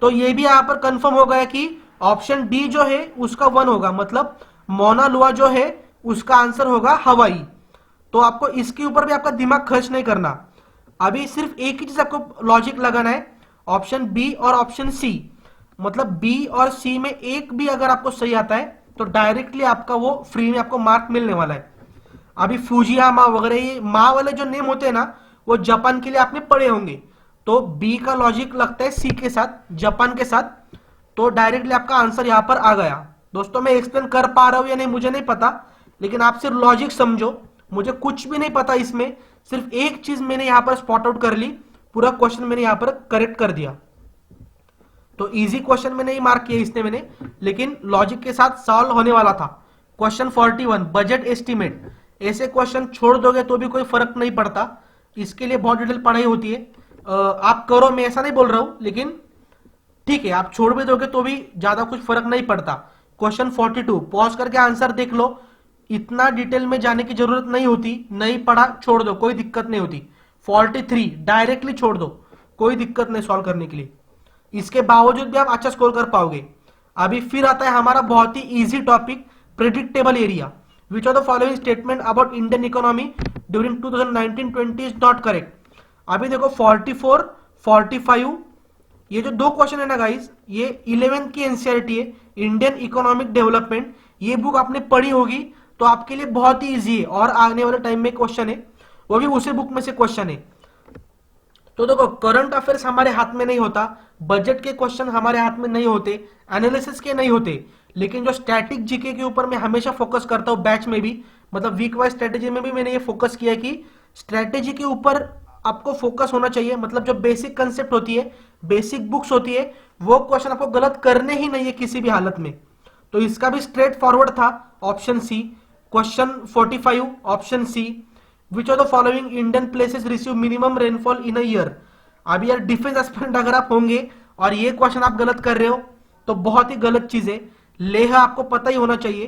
तो ये भी यहां पर कंफर्म हो गया कि ऑप्शन डी जो है उसका 1 होगा, मतलब मोना लुआ जो है उसका आंसर होगा हवाई। तो आपको इसके ऊपर भी आपका दिमाग खर्च नहीं करना। अभी सिर्फ एक ही चीज आपको लॉजिक लगाना है, ऑप्शन बी और ऑप्शन सी। मतलब बी और सी में एक भी अगर आपको सही आता है तो डायरेक्टली आपका वो फ्री में आपको मार्क मिलने वाला है। अभी फूजियामा वगैरह ये माँ वाले जो नेम होते हैं ना, वो जापान के लिए आपने पढ़े होंगे। तो बी का लॉजिक लगता है सी के साथ, जापान के साथ, तो डायरेक्टली आपका आंसर यहां पर आ गया। दोस्तों मैं एक्सप्लेन कर पा रहा हूं या नहीं मुझे नहीं पता, लेकिन आप सिर्फ लॉजिक समझो। मुझे कुछ भी नहीं पता इसमें, सिर्फ एक चीज मैंने यहां पर स्पॉट आउट कर ली, पूरा क्वेश्चन मैंने यहां पर करेक्ट कर दिया। तो इजी क्वेश्चन में नहीं मार्क किया इसने मैंने, लेकिन लॉजिक के साथ सॉल्व होने वाला था। Question 41 budget estimate. ऐसे क्वेश्चन छोड़ दोगे तो भी कोई फर्क नहीं पड़ता, इसके लिए बहुत डिटेल पढ़ाई होती है। आप करो, मैं ऐसा नहीं बोल रहा हूं, लेकिन ठीक है आप छोड़ भी दोगे तो भी ज्यादा कुछ फर्क नहीं पड़ता। क्वेश्चन 42 पॉज करके आंसर देख लो, इतना डिटेल में जाने की जरूरत नहीं होती, नहीं पढ़ा छोड़ दो कोई दिक्कत नहीं होती। 43 डायरेक्टली छोड़ दो, कोई दिक्कत नहीं सॉल्व करने के लिए, इसके बावजूद भी आप अच्छा स्कोर कर पाओगे। अभी फिर आता है हमारा बहुत ही easy topic, predictable area. Which of the following statement about Indian economy during 2019-20 is not correct. अभी देखो 44 45 ये जो 2 क्वेश्चन है ना गाइस, ये 11th की एनसीईआरटी है, इंडियन इकोनॉमिक डेवलपमेंट। ये बुक आपने पढ़ी होगी तो आपके लिए बहुत ही इजी है, और आने वाले टाइम में क्वेश्चन है वो भी उसी बुक में से क्वेश्चन है। तो देखो करंट अफेयर्स हमारे हाथ में नहीं होता, बजट के क्वेश्चन हमारे हाथ में नहीं होते, एनालिसिस के नहीं होते, लेकिन जो स्टैटिक जीके के ऊपर मैं हमेशा फोकस करता हूं बैच में भी, मतलब वीक वाइज स्ट्रेटेजी में भी मैंने ये फोकस किया कि स्ट्रेटेजी के ऊपर आपको फोकस होना चाहिए। मतलब जो बेसिक कंसेप्ट होती है, बेसिक बुक्स होती है, वो क्वेश्चन आपको गलत करने ही नहीं है किसी भी हालत में। तो इसका भी स्ट्रेट फॉरवर्ड था, option C. Question 45 option C, which of the following Indian places receive minimum rainfall in a year. अब यार डिफेंस एस्पिरेंट अगर आप होंगे और ये क्वेश्चन आप गलत कर रहे हो तो बहुत ही गलत चीज है। लेह आपको पता ही होना चाहिए।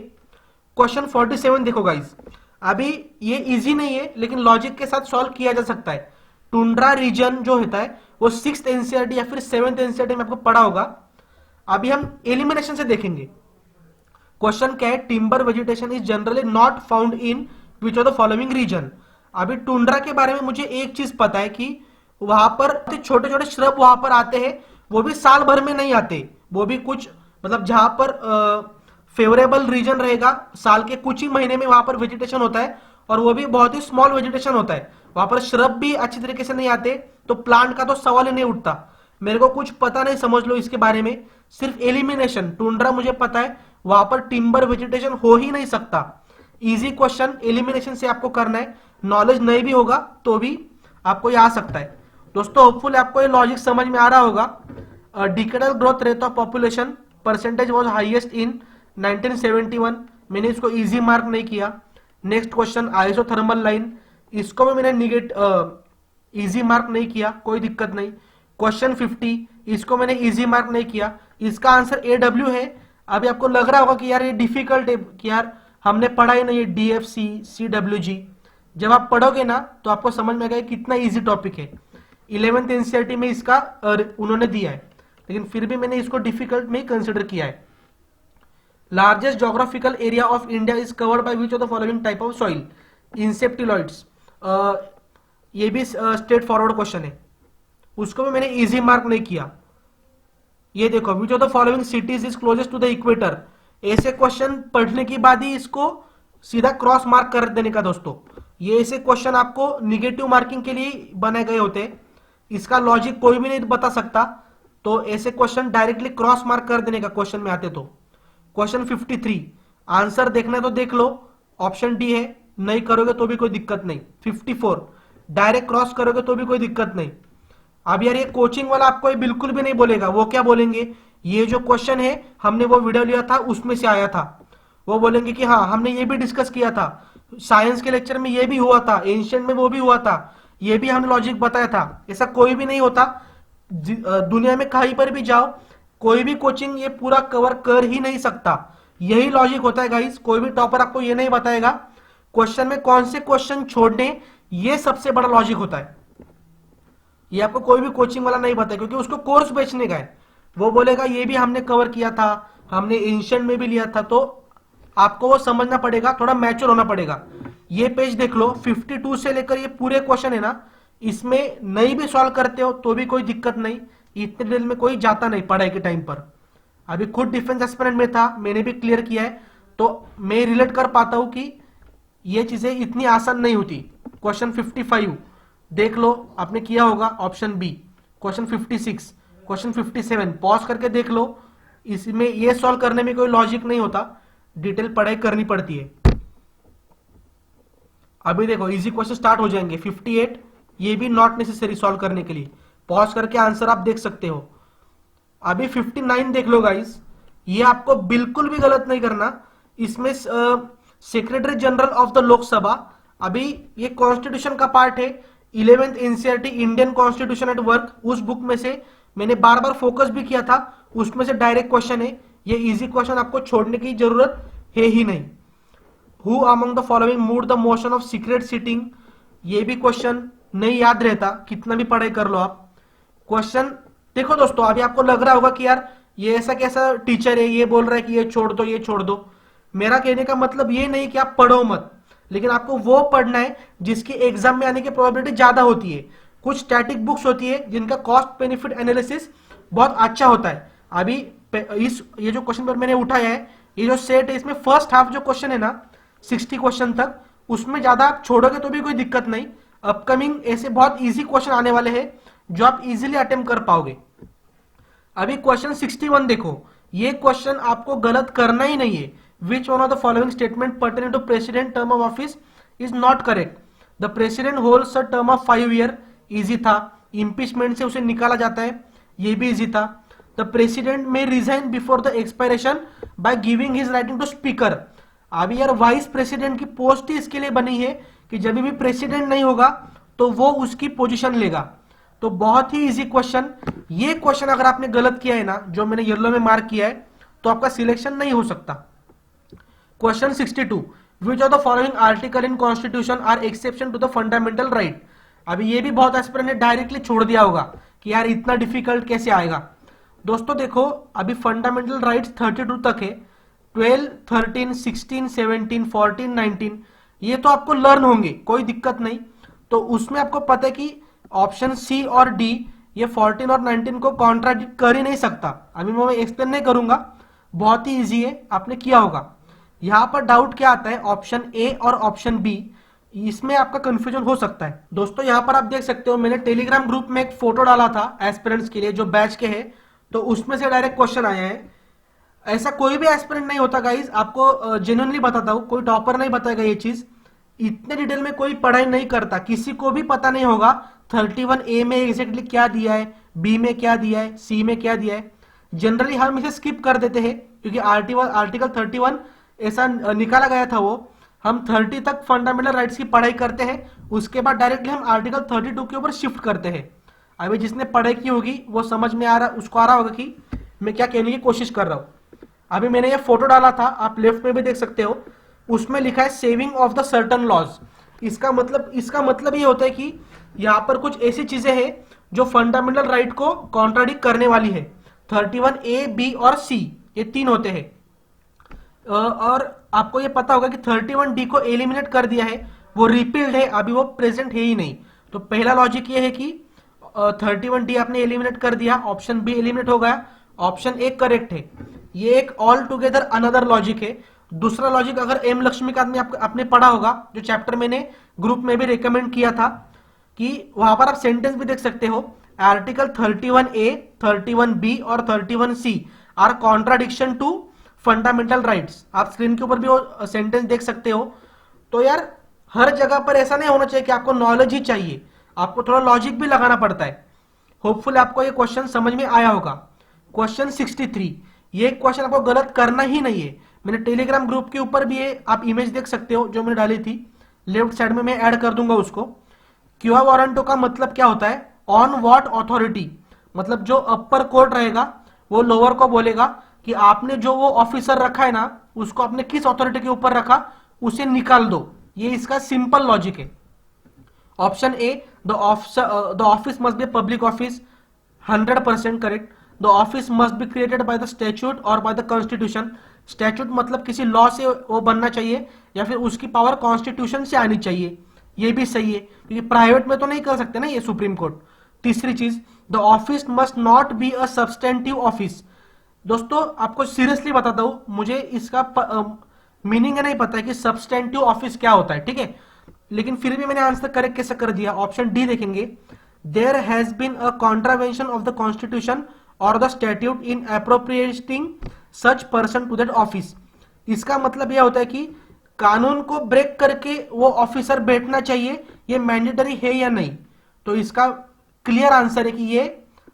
क्वेश्चन 47 देखो गाइस, अभी ये इजी नहीं है लेकिन लॉजिक के साथ सॉल्व किया जा सकता है। टुंड्रा रीजन जो होता है वो 6th एनसीईआरटी या फिर 7th एनसीईआरटी में आपको पढ़ा होगा। अभी हम एलिमिनेशन से देखेंगे। क्वेश्चन क्या है, timber vegetation is generally not found in which of the following region. अभी टुंड्रा के बारे में मुझे एक चीज पता है कि वहां पर छोटे छोटे श्रब वहां पर आते हैं, वो भी साल भर में नहीं आते, वो भी कुछ मतलब जहां पर फेवरेबल रीजन रहेगा साल के कुछ ही महीने में वहां पर वेजिटेशन होता है, और वो भी बहुत ही स्मॉल वेजिटेशन होता है, वहां पर श्रब भी अच्छी तरीके से नहीं आते, तो प्लांट का तो सवाल ही नहीं उठता। मेरे को कुछ पता नहीं, समझ लो इसके बारे में, सिर्फ एलिमिनेशन टुंड्रा मुझे पता है, वहां पर टिम्बर वेजिटेशन हो ही नहीं सकता। इजी क्वेश्चन एलिमिनेशन से आपको करना है, नॉलेज नहीं भी होगा तो भी आपको ये आ सकता है। दोस्तों होपफुल आपको ये लॉजिक समझ में आ रहा होगा। Decadal growth rate of population percentage was highest in 1971। मैंने इसको इजी मार्क नहीं किया। नेक्स्ट क्वेश्चन आइसोथर्मल लाइन, इसको भी मैंने इजी मार्क नहीं किया, कोई दिक्कत नहीं। क्वेश्चन 50, इसको मैंने इजी मार्क नहीं किया, इसका आंसर AW है। अभी आपको लग रहा होगा कि यार ये डिफिकल्ट है, कि यार हमने पढ़ा ही नहीं है DFC CWG। जब आप पढ़ोगे ना तो आपको समझ में आएगा कितना इजी टॉपिक है। 11th एनसीईआरटी में इसका उन्होंने दिया है, लेकिन फिर भी मैंने इसको डिफिकल्ट में कंसिडर किया है। Largest geographical area of India is covered by which of the following type of soil. Inceptisols, ये भी स्ट्रेट फॉरवर्ड क्वेश्चन है, उसको भी मैंने इजी मार्क नहीं किया। ये देखो, which of the following cities is closest to the equator. ऐसे क्वेश्चन पढ़ने के बाद ही इसको सीधा क्रॉस मार्क कर देने का दोस्तों। ये ऐसे क्वेश्चन आपको निगेटिव मार्किंग के लिए बनाए गए होते हैं, इसका लॉजिक कोई भी नहीं बता सकता, तो ऐसे क्वेश्चन डायरेक्टली क्रॉस मार्क कर देने का क्वेश्चन में आते। तो क्वेश्चन 53, आंसर देखना है तो देख लो, ऑप्शन डी है, नहीं करोगे तो भी कोई दिक्कत नहीं। 54, डायरेक्ट क्रॉस करोगे तो भी कोई दिक्कत नहीं। अब यार ये कोचिंग वाला आपको ये बिल्कुल भी नहीं बोलेगा, वो क्या बोलेंगे, ये जो क्वेश्चन है हमने वो वीडियो लिया था उसमें से आया था। वो बोलेंगे कि हाँ हमने ये भी डिस्कस किया था, साइंस के लेक्चर में ये भी हुआ था, एंशिएंट में वो भी हुआ था, ये भी हमने लॉजिक बताया था। ऐसा कोई भी नहीं होता, दुनिया में कहीं पर भी जाओ, कोई भी कोचिंग ये पूरा कवर कर ही नहीं सकता। यही लॉजिक होता है गाइस, कोई भी टॉपर आपको ये नहीं बताएगा क्वेश्चन में कौन से क्वेश्चन छोड़ने, ये सबसे बड़ा लॉजिक होता है। ये आपको कोई भी कोचिंग वाला नहीं बताएगा, क्योंकि उसको कोर्स बेचने का है। वो बोलेगा ये भी हमने कवर किया था, हमने एंशिएंट में भी लिया था, तो आपको वो समझना पड़ेगा, थोड़ा मैच्योर होना पड़ेगा। ये पेज देख लो, 52 से लेकर ये पूरे क्वेश्चन है ना, इसमें नहीं भी सॉल्व करते हो तो भी कोई दिक्कत नहीं, इतने डिटेल में कोई जाता नहीं पढ़ाई के टाइम पर। अभी खुद डिफेंस एस्पिरेंट में था, मैंने भी क्लियर किया है, तो मैं रिलेट कर पाता हूं कि ये चीजें इतनी आसान नहीं होती। क्वेश्चन 55 देख लो, आपने किया होगा, option B. Question 56, question 57 pause करके देख लो, इसमें ये सॉल्व करने में कोई लॉजिक नहीं होता, डिटेल पढ़ाई करनी पड़ती है। अभी देखो इजी क्वेश्चन स्टार्ट हो जाएंगे। 58, ये भी नॉट नेसेसरी सॉल्व करने के लिए, पॉज करके आंसर आप देख सकते हो। अभी 59 देख लो गाइस, ये आपको बिल्कुल भी गलत नहीं करना। इसमें secretary general of the Lok Sabha, अभी ये कॉन्स्टिट्यूशन का पार्ट है, 11th NCERT Indian constitution at work, उस बुक में से मैंने बार बार फोकस भी किया था, उसमें से डायरेक्ट क्वेश्चन है। ये इजी क्वेश्चन आपको छोड़ने की जरूरत है ही नहीं। Who among the following moved the motion of secret sitting, ये भी क्वेश्चन नहीं याद रहता, कितना भी पढ़ाई कर लो आप। क्वेश्चन देखो दोस्तों, अभी आपको लग रहा होगा कि यार ये ऐसा कैसा टीचर है, ये बोल रहा है कि ये छोड़ दो, ये छोड़ दो। मेरा कहने का मतलब ये नहीं कि आप पढ़ो मत, लेकिन आपको वो पढ़ना है जिसकी एग्जाम में आने की प्रोबेबिलिटी ज्यादा होती है। कुछ स्टैटिक बुक्स होती है जिनका कॉस्ट बेनिफिट एनालिसिस बहुत अच्छा होता है। अभी ये जो क्वेश्चन पर मैंने उठाया है, ये जो सेट है, इसमें फर्स्ट हाफ जो क्वेश्चन है ना 60 क्वेश्चन तक, उसमें ज्यादा आप छोड़ोगे तो भी कोई दिक्कत नहीं। अपकमिंग ऐसे बहुत इजी क्वेश्चन आने वाले हैं जो आप इजीली अटेम्प्ट कर पाओगे। अभी क्वेश्चन 61 देखो, ये क्वेश्चन आपको गलत करना ही नहीं है। Which one of the following statement pertaining to president term of office is not correct. The president holds a term of 5 year, easy था। इंपीचमेंट से उसे निकाला जाता है, ये भी इजी था। The president may resign before the expiration by giving his writing to speaker. अभी यार वाइस प्रेसिडेंट की पोस्ट ही इसके लिए बनी है कि जब भी प्रेसिडेंट नहीं होगा तो वो उसकी पोजीशन लेगा। तो बहुत ही इजी क्वेश्चन। ये क्वेश्चन अगर आपने गलत किया है ना, जो मैंने येलो में मार्क किया है, तो आपका सिलेक्शन नहीं हो सकता। Question 62, which of the following article in constitution are exception to the fundamental right. अभी ये भी बहुत एस्पिरेंट ने डायरेक्टली छोड़ दिया होगा कि यार इतना डिफिकल्ट कैसे आएगा। दोस्तों देखो, अभी फंडामेंटल राइट्स 32 तक है। 12, 13, 16, 17, 14, 19 ये तो आपको लर्न होंगे, कोई दिक्कत नहीं। तो उसमें आपको पता है कि ऑप्शन सी और डी ये 14 और 19 को कॉन्ट्राडिक्ट कर ही नहीं सकता। अभी मैं एक्सप्लेन नहीं करूंगा, बहुत ही इजी है, आपने किया होगा। यहां पर डाउट क्या आता है, ऑप्शन ए और ऑप्शन बी, इसमें आपका कंफ्यूजन हो सकता है। दोस्तों यहां पर आप देख सकते हो, मैंने टेलीग्राम ग्रुप में एक फोटो डाला था एस्पिरेंट्स के लिए जो बैच के हैं, तो उसमें से डायरेक्ट क्वेश्चन आया है। ऐसा कोई भी एस्पिरेंट नहीं होता गाइज, आपको जेन्युइनली बताता हूं, कोई टॉपर नहीं बताएगा ये चीज। इतने डिटेल में कोई पढ़ाई नहीं करता, किसी को भी पता नहीं होगा 31A में एग्जैक्टली क्या दिया है, बी में क्या दिया है, सी में क्या दिया है। जनरली हम इसे स्किप कर देते हैं क्योंकि आर्टिकल 31 ऐसा निकाला गया था। वो हम 30 तक फंडामेंटल राइट्स की पढ़ाई करते हैं, उसके बाद डायरेक्टली हम आर्टिकल 32 के ऊपर शिफ्ट करते हैं। अभी जिसने पढ़ाई की होगी वो समझ में आ रहा, उसको आ रहा होगा कि मैं क्या कहने की कोशिश कर रहा हूं। अभी मैंने ये फोटो डाला था, आप लेफ्ट में भी देख सकते हो, उसमें लिखा है saving of the certain laws. इसका मतलब ये होता है कि यहां पर कुछ ऐसी चीजें हैं जो फंडामेंटल राइट को कॉन्ट्राडिक्ट करने वाली है। 31A, बी और सी ये तीन होते हैं। और आपको ये पता होगा कि 31D को एलिमिनेट कर दिया है, वो रिपील्ड है, अभी वो प्रेजेंट है ही नहीं। तो पहला लॉजिक ये है कि 31D आपने एलिमिनेट कर दिया, ऑप्शन बी एलिमिनेट हो गया, ऑप्शन ए करेक्ट है। ये एक ऑल टुगेदर अनदर लॉजिक है। दूसरा लॉजिक अगर एम लक्ष्मीकांत ने आपने पढ़ा होगा, जो चैप्टर मैंने ग्रुप में भी रिकमेंड किया था, कि वहां पर आप सेंटेंस भी देख सकते हो, आर्टिकल 31A, 31B और 31C are contradiction to fundamental rights. आप स्क्रीन के ऊपर भी वो सेंटेंस देख सकते हो। तो यार हर जगह पर ऐसा नहीं होना चाहिए कि आपको नॉलेज ही चाहिए, आपको थोड़ा लॉजिक भी लगाना पड़ता है। होपफुली आपको ये क्वेश्चन समझ में आया होगा। क्वेश्चन 63, ये क्वेश्चन आपको गलत करना ही नहीं है। मैंने टेलीग्राम ग्रुप के ऊपर भी ये आप इमेज देख सकते हो जो मैंने डाली थी, लेफ्ट साइड में मैं ऐड कर दूंगा उसको। क्यूआ वारंटो का मतलब क्या होता है, ऑन व्हाट अथॉरिटी, मतलब जो अपर कोर्ट रहेगा वो लोअर को बोलेगा कि आपने जो वो ऑफिसर रखा है ना, उसको आपने किस अथॉरिटी के ऊपर रखा, उसे निकाल दो। ये इसका सिंपल लॉजिक है। Option A, the office must be public office, 100% correct. The office must be created by the statute और बाय द कॉन्स्टिट्यूशन। स्टैट्यूट मतलब किसी लॉ से वो बनना चाहिए या फिर उसकी पावर कॉन्स्टिट्यूशन से आनी चाहिए, ये भी सही है क्योंकि प्राइवेट में तो नहीं कर सकते ना ये सुप्रीम कोर्ट। तीसरी चीज, the office must not be a substantive office. दोस्तों आपको सीरियसली बताता हूं, मुझे इसका मीनिंग नहीं पता है कि सब्सटेंटिव ऑफिस क्या होता है, ठीक है, लेकिन फिर भी मैंने आंसर करेक्ट कैसे कर दिया। ऑप्शन डी देखेंगे, there has been a contravention of the constitution और the statute in appropriating such person to that office. इसका मतलब यह होता है कि कानून को ब्रेक करके वो ऑफिसर बैठना चाहिए, ये मैंडेटरी है या नहीं। तो इसका क्लियर आंसर है कि ये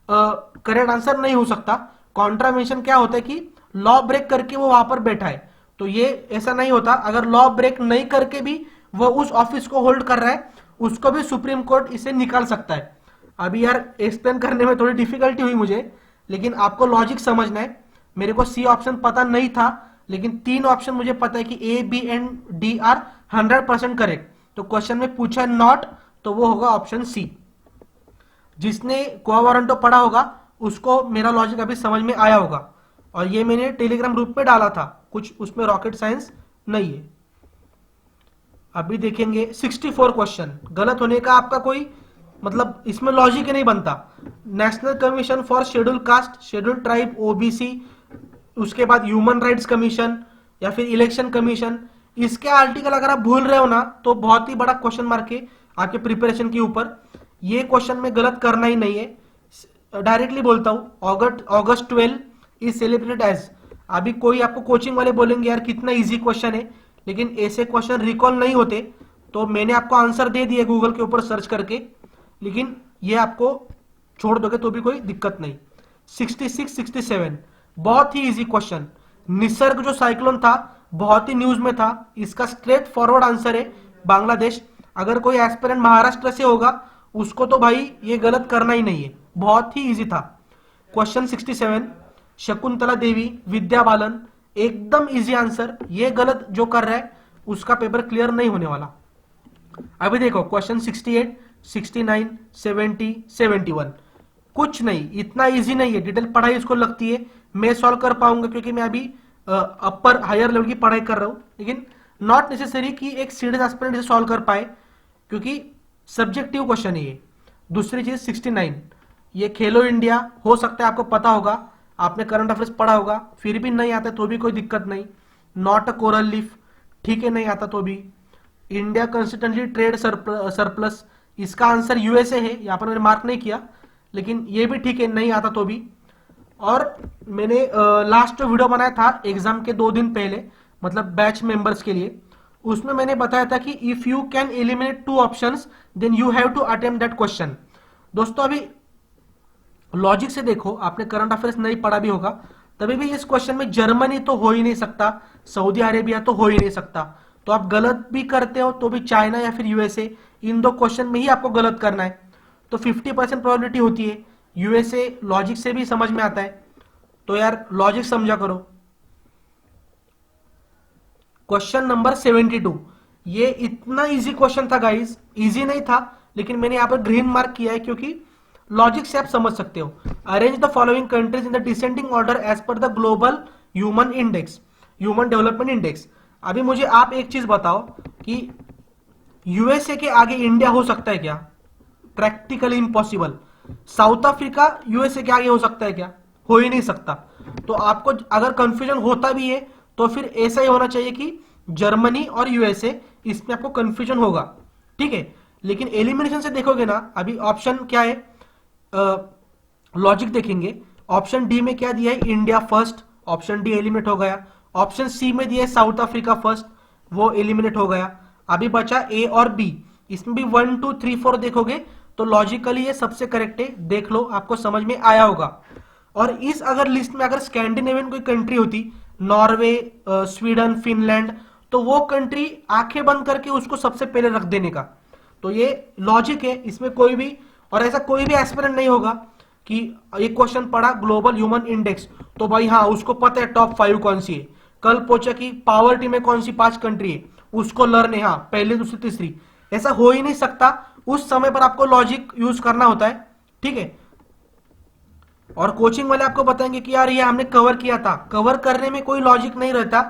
करेक्ट आंसर नहीं हो सकता। कॉन्ट्रावेंशन क्या होता है कि लॉ ब्रेक करके वो वहां पर बैठा है, तो ये ऐसा नहीं होता। अगर लॉ ब्रेक नहीं करके भी वो उस ऑफिस को होल्ड कर रहा है, उसको भी सुप्रीम कोर्ट इसे निकाल सकता है। अभी यार एक्सप्लेन करने में थोड़ी डिफिकल्टी हुई मुझे, लेकिन आपको लॉजिक समझना है। मेरे को सी ऑप्शन पता नहीं था, लेकिन तीन ऑप्शन मुझे पता है कि A, B and D are 100% correct. तो क्वेश्चन में पूछा नॉट, तो वो होगा ऑप्शन सी। जिसने क्वा वारंटो पढ़ा होगा उसको मेरा लॉजिक अभी समझ में आया होगा, और ये मैंने टेलीग्राम ग्रुप पे डाला था, कुछ उसमें रॉकेट साइंस नहीं है। अभी देखेंगे 64 क्वेश्चन। गलत होने का आपका कोई मतलब इसमें लॉजिक ही नहीं बनता। National commission for schedule caste, schedule tribe, OBC, उसके बाद ह्यूमन राइट्स कमीशन या फिर इलेक्शन कमीशन, इसके आर्टिकल अगर आप भूल रहे हो ना तो बहुत ही बड़ा क्वेश्चन मार्क है आपके प्रिपरेशन के ऊपर। ये क्वेश्चन में गलत करना ही नहीं है, डायरेक्टली बोलता हूं। August 12 is celebrated as. अभी कोई आपको कोचिंग वाले बोलेंगे यार कितना इजी क्वेश्चन है, लेकिन ऐसे क्वेश्चन रिकॉल नहीं होते, तो मैंने आपको आंसर दे दिया गूगल के ऊपर सर्च करके, लेकिन ये आपको छोड़ दोगे तो भी कोई दिक्कत नहीं। 66 67 बहुत ही इजी क्वेश्चन। निसर्ग जो साइक्लोन था बहुत ही न्यूज में था, इसका स्ट्रेट फॉरवर्ड आंसर है बांग्लादेश। अगर कोई एस्पिरेंट महाराष्ट्र से होगा उसको तो भाई ये गलत करना ही नहीं है, बहुत ही इजी था। क्वेश्चन 67 शकुंतला देवी विद्या बालन, एकदम इजी आंसर। ये गलत जो कर रहा है उसका पेपर क्लियर नहीं होने वाला। अभी देखो क्वेश्चन 68 69 70 71, कुछ नहीं, इतना इजी नहीं है। डिटेल पढ़ाई इसको लगती है, मैं सॉल्व कर पाऊंगा क्योंकि मैं अभी अपर हायर लेवल की पढ़ाई कर रहा हूं, लेकिन नॉट नेसेसरी कि एक सीरियस एस्पिरेंट इसे सॉल्व कर पाए क्योंकि सब्जेक्टिव क्वेश्चन है ये। दूसरी चीज 69, ये खेलो इंडिया, हो सकता है आपको पता होगा, आपने करंट अफेयर्स पढ़ा होगा, फिर भी नहीं आता तो भी कोई दिक्कत नहीं। नॉट अ कोरल लीफ, ठीक है नहीं आता तो भी। इंडिया कंसिस्टेंटली ट्रेड सरप्लस, इसका आंसर यूएसए है, यहां पर मैंने मार्क नहीं किया, लेकिन ये भी ठीक है नहीं आता तो भी। और मैंने लास्ट जो वीडियो बनाया था एग्जाम के 2 दिन पहले, मतलब बैच मेंबर्स के लिए, उसमें मैंने बताया था कि if you can eliminate 2 options then you have to attempt that question. दोस्तों अभी लॉजिक से देखो, आपने करंट अफेयर्स नहीं पढ़ा भी होगा, तभी भी इस क्वेश्चन में जर्मनी तो हो ही नहीं सकता, सऊदी अरेबिया तो हो ही नहीं सकता। तो आप गलत भी करते हो तो भी चाइना या फिर यूएसए, इन 2 क्वेश्चन में ही आपको गलत करना है। तो 50% प्रोबेबिलिटी होती है। यूएसए लॉजिक से भी समझ में आता है, तो यार लॉजिक समझा करो। क्वेश्चन नंबर 72, ये इतना इजी क्वेश्चन था गाइस, इजी नहीं था लेकिन मैंने यहां पर ग्रीन मार्क किया है क्योंकि लॉजिक से आप समझ सकते हो। Arrange the following countries in the descending order as per the global human index, human development index. अभी मुझे आप एक चीज बताओ कि यूएसए के आगे इंडिया हो सकता है क्या? Practically impossible. South Africa USA के आगे हो सकता है क्या? हो ही नहीं सकता। तो आपको अगर कंफ्यूजन होता भी है तो फिर ऐसा ही होना चाहिए कि जर्मनी और यूएसए, इसमें आपको कंफ्यूजन होगा, ठीक है। लेकिन एलिमिनेशन से देखोगे ना, अभी ऑप्शन क्या है, लॉजिक देखेंगे। ऑप्शन डी में क्या दिया है, India first, option D eliminate हो गया। ऑप्शन सी में दिया है साउथ अफ्रीका फर्स्ट, वो एलिमिनेट हो गया। अभी बचा ए और बी, इसमें भी 1 2 3 4 देखोगे तो लॉजिकली ये सबसे करेक्ट है। देख लो, आपको समझ में आया होगा। और इस अगर लिस्ट में अगर स्कैंडिनेवियन कोई कंट्री होती, नॉर्वे, स्वीडन, फिनलैंड, तो वो कंट्री आंखें बंद करके उसको सबसे पहले रख देने का। तो ये लॉजिक है, इसमें कोई भी, और ऐसा कोई भी एस्पिरेंट नहीं होगा कि एक क्वेश्चन पढ़ा ग्लोबल ह्यूमन इंडेक्स तो भाई हाँ उसको पता है टॉप 5 कौन सी है। कल पूछा कि पावर्टी में कौन सी 5 कंट्री है, उसको लर्न है, हाँ पहली दूसरी तीसरी। ऐसा हो ही नहीं सकता। उस समय पर आपको लॉजिक यूज करना होता है, ठीक है। और कोचिंग वाले आपको बताएंगे कि यार ये हमने कवर किया था, कवर करने में कोई लॉजिक नहीं रहता।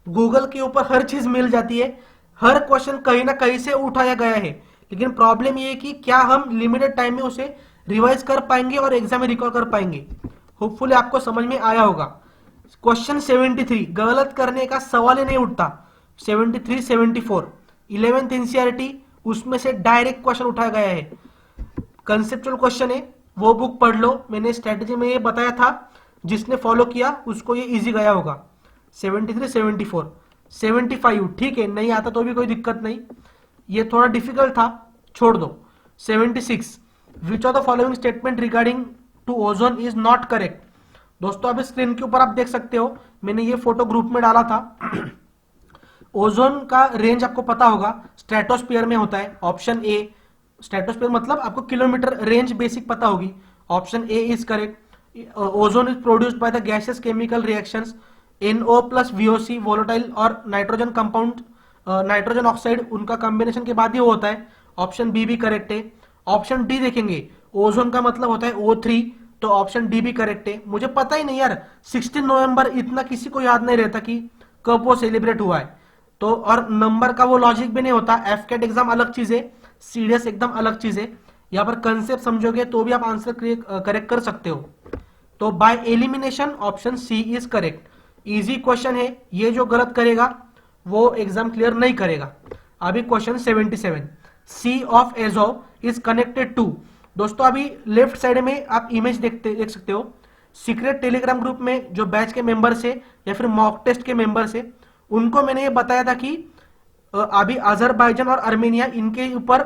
गूगल के ऊपर हर चीज मिल जाती है, हर क्वेश्चन कहीं ना कहीं से उठाया गया है। लेकिन प्रॉब्लम ये है कि क्या हम लिमिटेड टाइम में उसे रिवाइज कर पाएंगे और एग्जाम में रिकॉल कर पाएंगे। होपफुली आपको समझ में आया होगा। क्वेश्चन 73, गलत करने का सवाल ही नहीं उठता। 73 74 11th एनसीईआरटी, उसमें से डायरेक्ट क्वेश्चन उठाया गया है, कंसेप्चुअल क्वेश्चन है। वो बुक पढ़ लो, मैंने स्ट्रेटेजी में ये बताया था, जिसने फॉलो किया उसको ये इजी गया होगा। 73 74 75, ठीक है नहीं आता तो भी कोई दिक्कत नहीं, ये थोड़ा डिफिकल्ट था, छोड़ दो। 76, which of the following statement regarding to ozone is not correct. दोस्तों अभी स्क्रीन के ऊपर आप देख सकते हो, मैंने ये फोटो ग्रुप में डाला था। ओजोन का रेंज आपको पता होगा, स्ट्रेटोस्फीयर में होता है। ऑप्शन ए, स्ट्रेटोस्फीयर मतलब आपको किलोमीटर रेंज बेसिक पता होगी। Option A is correct. Ozone is produced by the gases chemical reactions NO plus VOC, volatile और नाइट्रोजन कंपाउंड, नाइट्रोजन ऑक्साइड, उनका कॉम्बिनेशन के बाद ही होता है। ऑप्शन बी भी करेक्ट है। ऑप्शन डी देखेंगे, ओजोन का मतलब होता है O3, तो ऑप्शन डी भी करेक्ट है। मुझे पता ही नहीं यार, 16 नवंबर इतना किसी को याद नहीं रहता कि कब वो सेलिब्रेट हुआ है। तो और नंबर का वो लॉजिक भी नहीं होता। एफकेट एग्जाम अलग चीज है, सीडीएस एकदम अलग चीज है। यहाँ पर कंसेप्ट समझोगे तो भी आप आंसर करेक्ट कर सकते हो। तो by elimination option C is correct. Easy question है, ये जो गलत करेगा वो एग्जाम क्लियर नहीं करेगा। अभी question 77, sea of Azov is connected to. दोस्तों अभी लेफ्ट साइड में आप इमेज देख सकते हो। सीक्रेट टेलीग्राम ग्रुप में जो बैच के मेंबर्स है या फिर मॉक टेस्ट के मेंबर्स है, उनको मैंने ये बताया था कि अभी अजरबैजान और आर्मेनिया, इनके ऊपर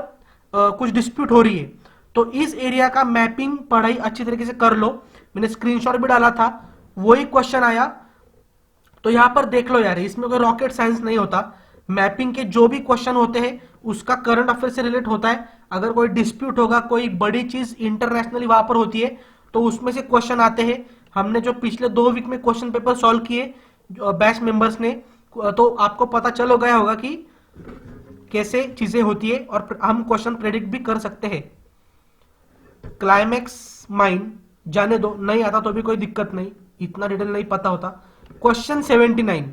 कुछ डिस्प्यूट हो रही है। तो इस एरिया का मैपिंग पढ़ाई अच्छी तरीके से कर लो, मैंने स्क्रीनशॉट भी डाला था, वही क्वेश्चन आया। तो यहां पर देख लो यार, इसमें कोई रॉकेट साइंस नहीं होता। मैपिंग के जो भी क्वेश्चन होते हैं उसका करंट अफेयर से रिलेट होता है। अगर कोई डिस्प्यूट होगा, कोई बड़ी चीज इंटरनेशनली वहां पर होती है, तो उसमें से क्वेश्चन आते हैं। हमने जो पिछले 2 वीक में क्वेश्चन पेपर सॉल्व किए बैच मेंबर्स ने, तो आपको पता चल गया होगा कि कैसे चीजें होती है और हम क्वेश्चन प्रेडिक्ट भी कर सकते हैं। क्लाइमेक्स माइन जाने दो, नहीं आता तो भी कोई दिक्कत नहीं, इतना डिटेल नहीं पता होता। क्वेश्चन 79,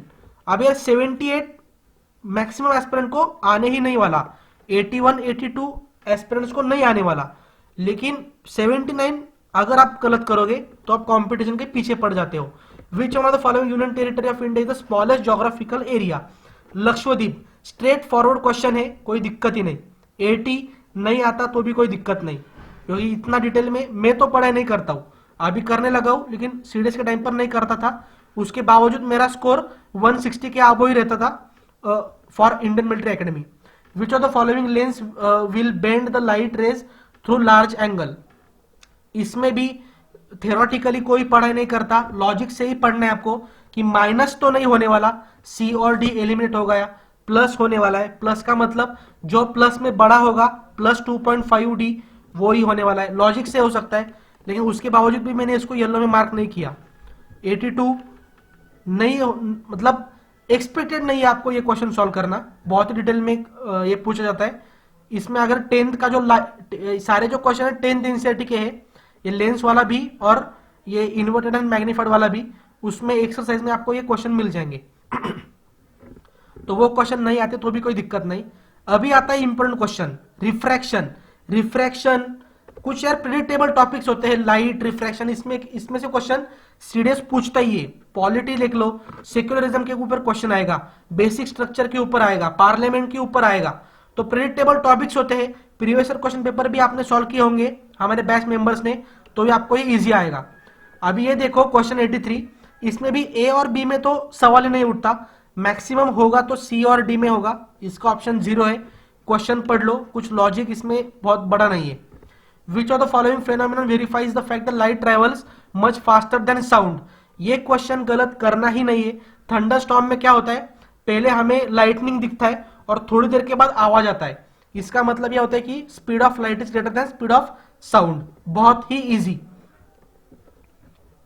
अब यार 78 मैक्सिमम एस्पिरेंट को आने ही नहीं वाला, 81 82 एस्पिरेंट्स को नहीं आने वाला, लेकिन 79 अगर आप गलत करोगे तो आप कंपटीशन के पीछे पड़ जाते हो। विच one of the following union territory of India is the smallest geographical area? Lakshadweep. Straight forward question है, कोई दिक्कत ही नहीं। 80 नहीं आता तो भी कोई दिक्कत नहीं, क्योंकि इतना डिटेल में मैं तो पढ़ाई नहीं करता हूं, अभी करने लगा हूं, लेकिन सीडीएस के टाइम पर नहीं करता था। उसके बावजूद मेरा स्कोर 160 के आबो ही रहता था for Indian military academy. Which of the following lens will bend the light rays through large angle? इसमें भी थियोरेटिकली कोई पढ़ाई नहीं करता, लॉजिक से ही पढ़ना है आपको कि माइनस तो नहीं होने वाला, सी और डी एलिमिनेट हो गया, प्लस होने वाला है। प्लस का मतलब जो प्लस में बड़ा होगा प्लस 2.5 डी वो ही होने वाला है, लॉजिक से हो सकता है, लेकिन उसके बावजूद भी मैंने इसको येलो में मार्क नहीं किया। 82 नहीं मतलब एक्सपेक्टेड नहीं है आपको ये क्वेश्चन सॉल्व करना, बहुत ही डिटेल में ये पूछा जाता है। इसमें अगर 10th का जो सारे जो क्वेश्चन है 10th एनसीईआरटी के हैं, ये लेंस वाला भी और ये इन्वर्टेड एंड मैग्नीफाइड वाला भी, उसमें एक्सरसाइज में आपको ये क्वेश्चन मिल जाएंगे। तो वो क्वेश्चन नहीं आते तो भी कोई दिक्कत नहीं। अभी आता है इंपॉर्टेंट क्वेश्चन, रिफ्रैक्शन। रिफ्रैक्शन कुछ यार प्रेडिक्टेबल टॉपिक्स होते हैं, लाइट रिफ्रैक्शन, इसमें से क्वेश्चन सीडीएस पूछता ही है। पॉलिटी लिख लो, सेक्युलरिज्म के ऊपर क्वेश्चन आएगा, बेसिक स्ट्रक्चर के ऊपर आएगा, पार्लियामेंट के ऊपर आएगा, तो प्रेडिक्टेबल टॉपिक्स होते हैं। प्रीवियस ईयर क्वेश्चन पेपर भी आपने सॉल्व किए होंगे हमारे बैच मेंबर्स ने, तो भी आपको ये इजी आएगा। अभी ये देखो क्वेश्चन 83, इसमें भी ए और बी में तो सवाल ही नहीं उठता, मैक्सिमम होगा तो सी और डी में होगा, इसका ऑप्शन 0 है। क्वेश्चन पढ़ लो, कुछ लॉजिक इसमें बहुत बड़ा नहीं है। विच of the following phenomenon verifies the fact that light travels much faster than sound? ये क्वेश्चन गलत करना ही नहीं है। थंडरस्टॉर्म में क्या होता है, पहले हमें लाइटनिंग दिखता है और थोड़ी देर के बाद आवाज आता है, इसका मतलब यह होता है कि speed of light is greater than speed of sound. बहुत ही इजी,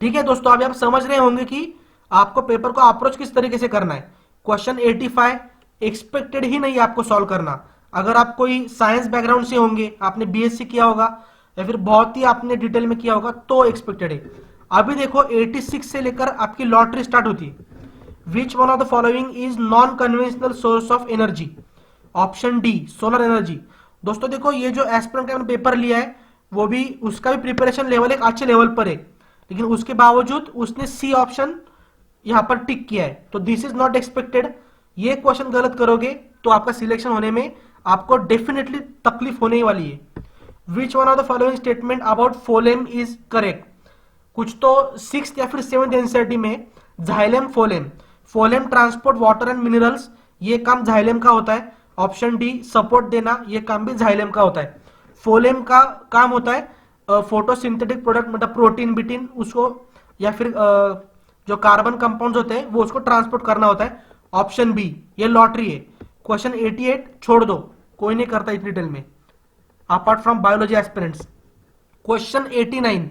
ठीक है दोस्तों। अभी आप समझ रहे होंगे कि आपको पेपर को अप्रोच किस तरीके से करना है। क्वेश्चन 85 एक्सपेक्टेड ही नहीं आपको सॉल्व करना। अगर आप कोई साइंस बैकग्राउंड से होंगे, आपने बीएससी किया होगा या फिर बहुत ही आपने डिटेल में किया होगा, तो एक्सपेक्टेड है। अभी देखो 86 से लेकर आपकी लॉटरी स्टार्ट होती है। Which one of the following is non conventional source of energy? Option D solar energy. दोस्तों देखो, ये जो एस्पिरेंट का पेपर लिया है वो भी, उसका भी प्रिपरेशन लेवल एक अच्छे लेवल पर है, लेकिन उसके बावजूद उसने सी ऑप्शन यहां पर टिक किया है, तो दिस इज नॉट एक्सपेक्टेड। ये क्वेश्चन गलत करोगे तो आपका सिलेक्शन होने में आपको डेफिनेटली तकलीफ होने वाली है। Which one of the following statement about phloem is correct? कुछ तो 6th या फिर 7th एनसीईआरटी में xylem phloem, phloem transport water and minerals, ये काम जाइलेम का होता है। ऑप्शन डी सपोर्ट देना, ये काम भी जाइलेम का होता है। फोलेम का काम होता है फोटोसिंथेटिक प्रोडक्ट, मतलब प्रोटीन बिटीन उसको, या फिर जो कार्बन कंपाउंड्स होते हैं वो उसको ट्रांसपोर्ट करना होता है। ऑप्शन बी, ये लॉटरी है। क्वेश्चन 88 छोड़ दो, कोई नहीं करता इतनी डिटेल में apart from biology aspirants. Question 89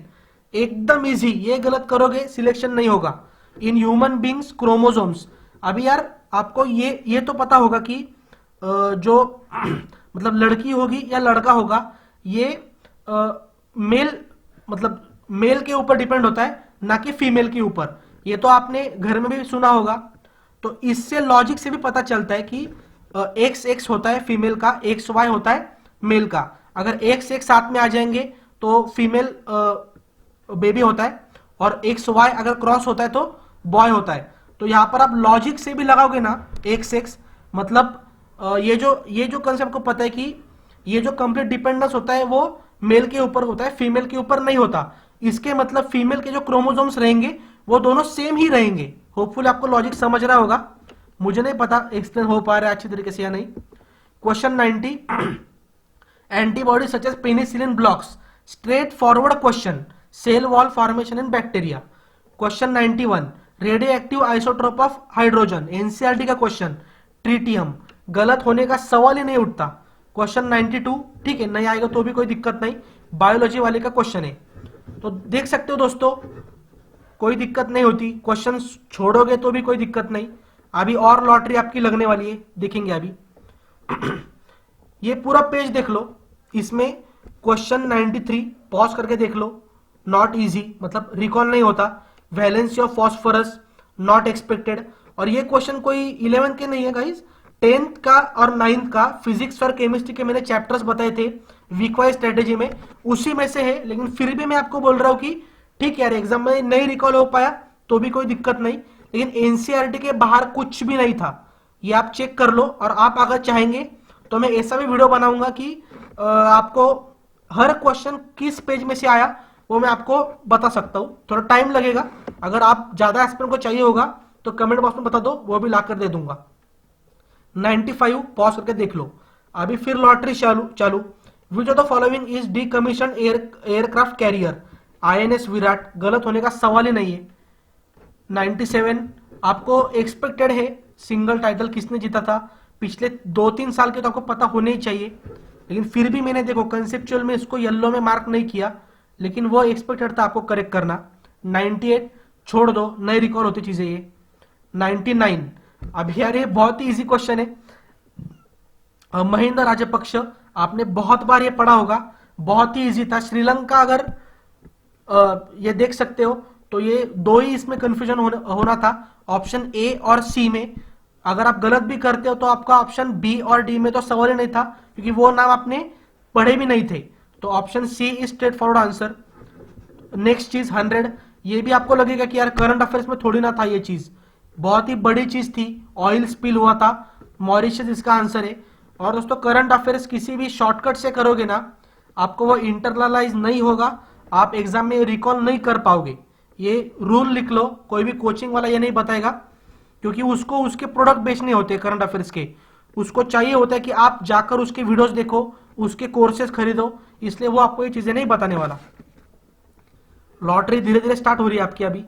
एकदम इजी, ये गलत करोगे सिलेक्शन नहीं होगा। इन ह्यूमन बींग्स क्रोमोसोम्स, अभी यार आपको ये तो पता होगा कि जो मतलब लड़की होगी या लड़का होगा, ये मेल मतलब मेल के ऊपर डिपेंड होता है, ना कि फीमेल के ऊपर। ये तो आपने घर में भी सुना होगा। तो इससे लॉजिक से भी पता चलता है कि एक्स एक्स होता है फीमेल का, एक्स वाई होता है मेल का। अगर एक्स एक्स साथ में आ जाएंगे तो फीमेल बेबी होता है, और एक्स वाई अगर क्रॉस होता है तो बॉय होता है। तो यहां पर आप लॉजिक से भी लगाओगे ना एक्स एक्स, मतलब ये जो कंसेप्ट को पता है कि ये जो कंप्लीट डिपेंडेंस होता है वो मेल के ऊपर होता है, फीमेल के ऊपर नहीं होता। इसके मतलब फीमेल के जो क्रोमोसोम्स रहेंगे वो दोनों सेम ही रहेंगे। होपफुली आपको लॉजिक समझ रहा होगा, मुझे नहीं पता एक्सप्लेन हो पा रहा है अच्छी तरीके से या नहीं। Question 90 antibody such as penicillin blocks, straightforward question, cell wall formation in bacteria. Question 91, radioactive isotope of hydrogen, NCERT का क्वेश्चन, ट्रीटियम, गलत होने का सवाल ही नहीं उठता। क्वेश्चन 92, ठीक है नहीं आएगा तो भी कोई दिक्कत नहीं, बायोलॉजी वाले का क्वेश्चन है। तो देख सकते हो दोस्तों, कोई दिक्कत नहीं होती, क्वेश्चन छोड़ोगे तो भी कोई दिक्कत नहीं। अभी और लॉटरी आपकी लगने वाली है, देखेंगे अभी। ये पूरा पेज देख लो, इसमें क्वेश्चन 93 पॉज करके देख लो, नॉट इजी मतलब रिकॉल नहीं होता, valency of phosphorus not expected. और ये क्वेश्चन कोई 11 के नहीं है गाइस, 10th का और 9th का फिजिक्स और केमिस्ट्री के मैंने चैप्टर्स बताए थे वीक वाइज स्ट्रेटेजी में, उसी में से है। लेकिन फिर भी मैं आपको बोल रहा हूं कि ठीक है यार, एग्जाम में नहीं रिकॉल हो पाया तो भी कोई दिक्कत नहीं, लेकिन एनसीईआरटी के बाहर कुछ भी नहीं था, ये आप चेक कर लो। और आप अगर चाहेंगे तो मैं ऐसा भी वीडियो बनाऊंगा कि आपको हर क्वेश्चन किस पेज में से आया वो मैं आपको बता सकता हूं। थोड़ा टाइम लगेगा, अगर आप ज्यादा एस्पिरेंट को चाहिए होगा तो कमेंट बॉक्स में बता दो, वो भी लाकर दे दूंगा। 95 पॉज करके देख लो। अभी फिर लॉटरी चालू। विच of the following is decommission aircraft carrier, INS Virat, गलत होने का सवाल ही नहीं है। 97 आपको एक्सपेक्टेड है, सिंगल टाइटल किसने जीता था पिछले 2-3 साल के, तो आपको पता होने ही चाहिए, लेकिन फिर भी मैंने देखो कंसेप्चुअल में इसको येलो में मार्क नहीं किया, लेकिन वो एक्सपेक्टेड था, आपको करेक्ट करना। 98 छोड़ दो, नई रिकॉल होती चीजें ये। 99 अब यार ये बहुत ही इजी क्वेश्चन है, महिंदा राजपक्ष, आपने बहुत बार ये पढ़ा होगा, बहुत ही इजी था। श्रीलंका अगर ये देख सकते हो तो ये दो ही इसमें कंफ्यूजन होना था, ऑप्शन ए और सी में। अगर आप गलत भी करते हो तो आपका ऑप्शन बी और डी में तो सवाल ही नहीं था, क्योंकि वो नाम आपने पढ़े भी नहीं थे। तो option C is straightforward answer. Next चीज 100, ये भी आपको लगेगा कि यार करंट अफेयर्स में थोड़ी ना था, ये चीज बहुत ही बड़ी चीज थी, ऑयल स्पिल हुआ था मॉरिशस, इसका आंसर है। और दोस्तों करंट अफेयर्स किसी भी शॉर्टकट से करोगे ना, आपको वो इंटरनलाइज नहीं होगा, आप एग्जाम में रिकॉल नहीं कर पाओगे। ये रूल लिख लो, कोई भी कोचिंग वाला ये नहीं बताएगा, क्योंकि उसको उसके प्रोडक्ट बेचने होते हैं करंट अफेयर्स के, उसको चाहिए होता है कि आप जाकर उसके वीडियोस देखो, उसके कोर्सेज खरीदो, इसलिए वो आपको ये चीजें नहीं बताने वाला। लॉटरी धीरे धीरे स्टार्ट हो रही है आपकी। अभी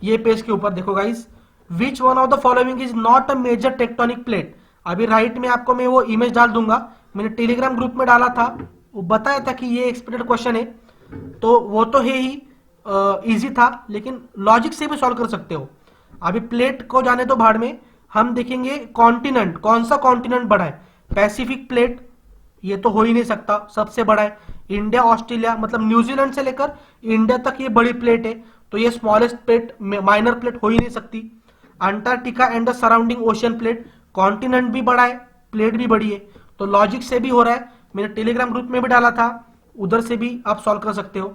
ये पेज के ऊपर देखो guys, which one of the following is not a major tectonic plate. अभी राइट में आपको मैं वो इमेज डाल दूंगा, मैंने टेलीग्राम ग्रुप में डाला था, वो बताया था कि ये एक्सपेक्टेड क्वेश्चन है, तो वो तो है ही, इजी था, लेकिन लॉजिक से भी सॉल्व कर सकते हो। अभी प्लेट को जाने तो भाड़ में, हम देखेंगे कॉन्टिनेंट, कौन सा कॉन्टिनेंट बड़ा है। पैसिफिक प्लेट, ये तो हो ही नहीं सकता, सबसे बड़ा है। इंडिया ऑस्ट्रेलिया मतलब न्यूजीलैंड से लेकर इंडिया तक ये बड़ी प्लेट है, तो ये स्मॉलेस्ट प्लेट, माइनर प्लेट हो ही नहीं सकती। Antarctica and the surrounding ocean plate, continent भी बड़ा है, प्लेट भी बड़ी है, तो लॉजिक से भी हो रहा है। मैंने टेलीग्राम ग्रुप में भी डाला था, उधर से भी आप सॉल्व कर सकते हो।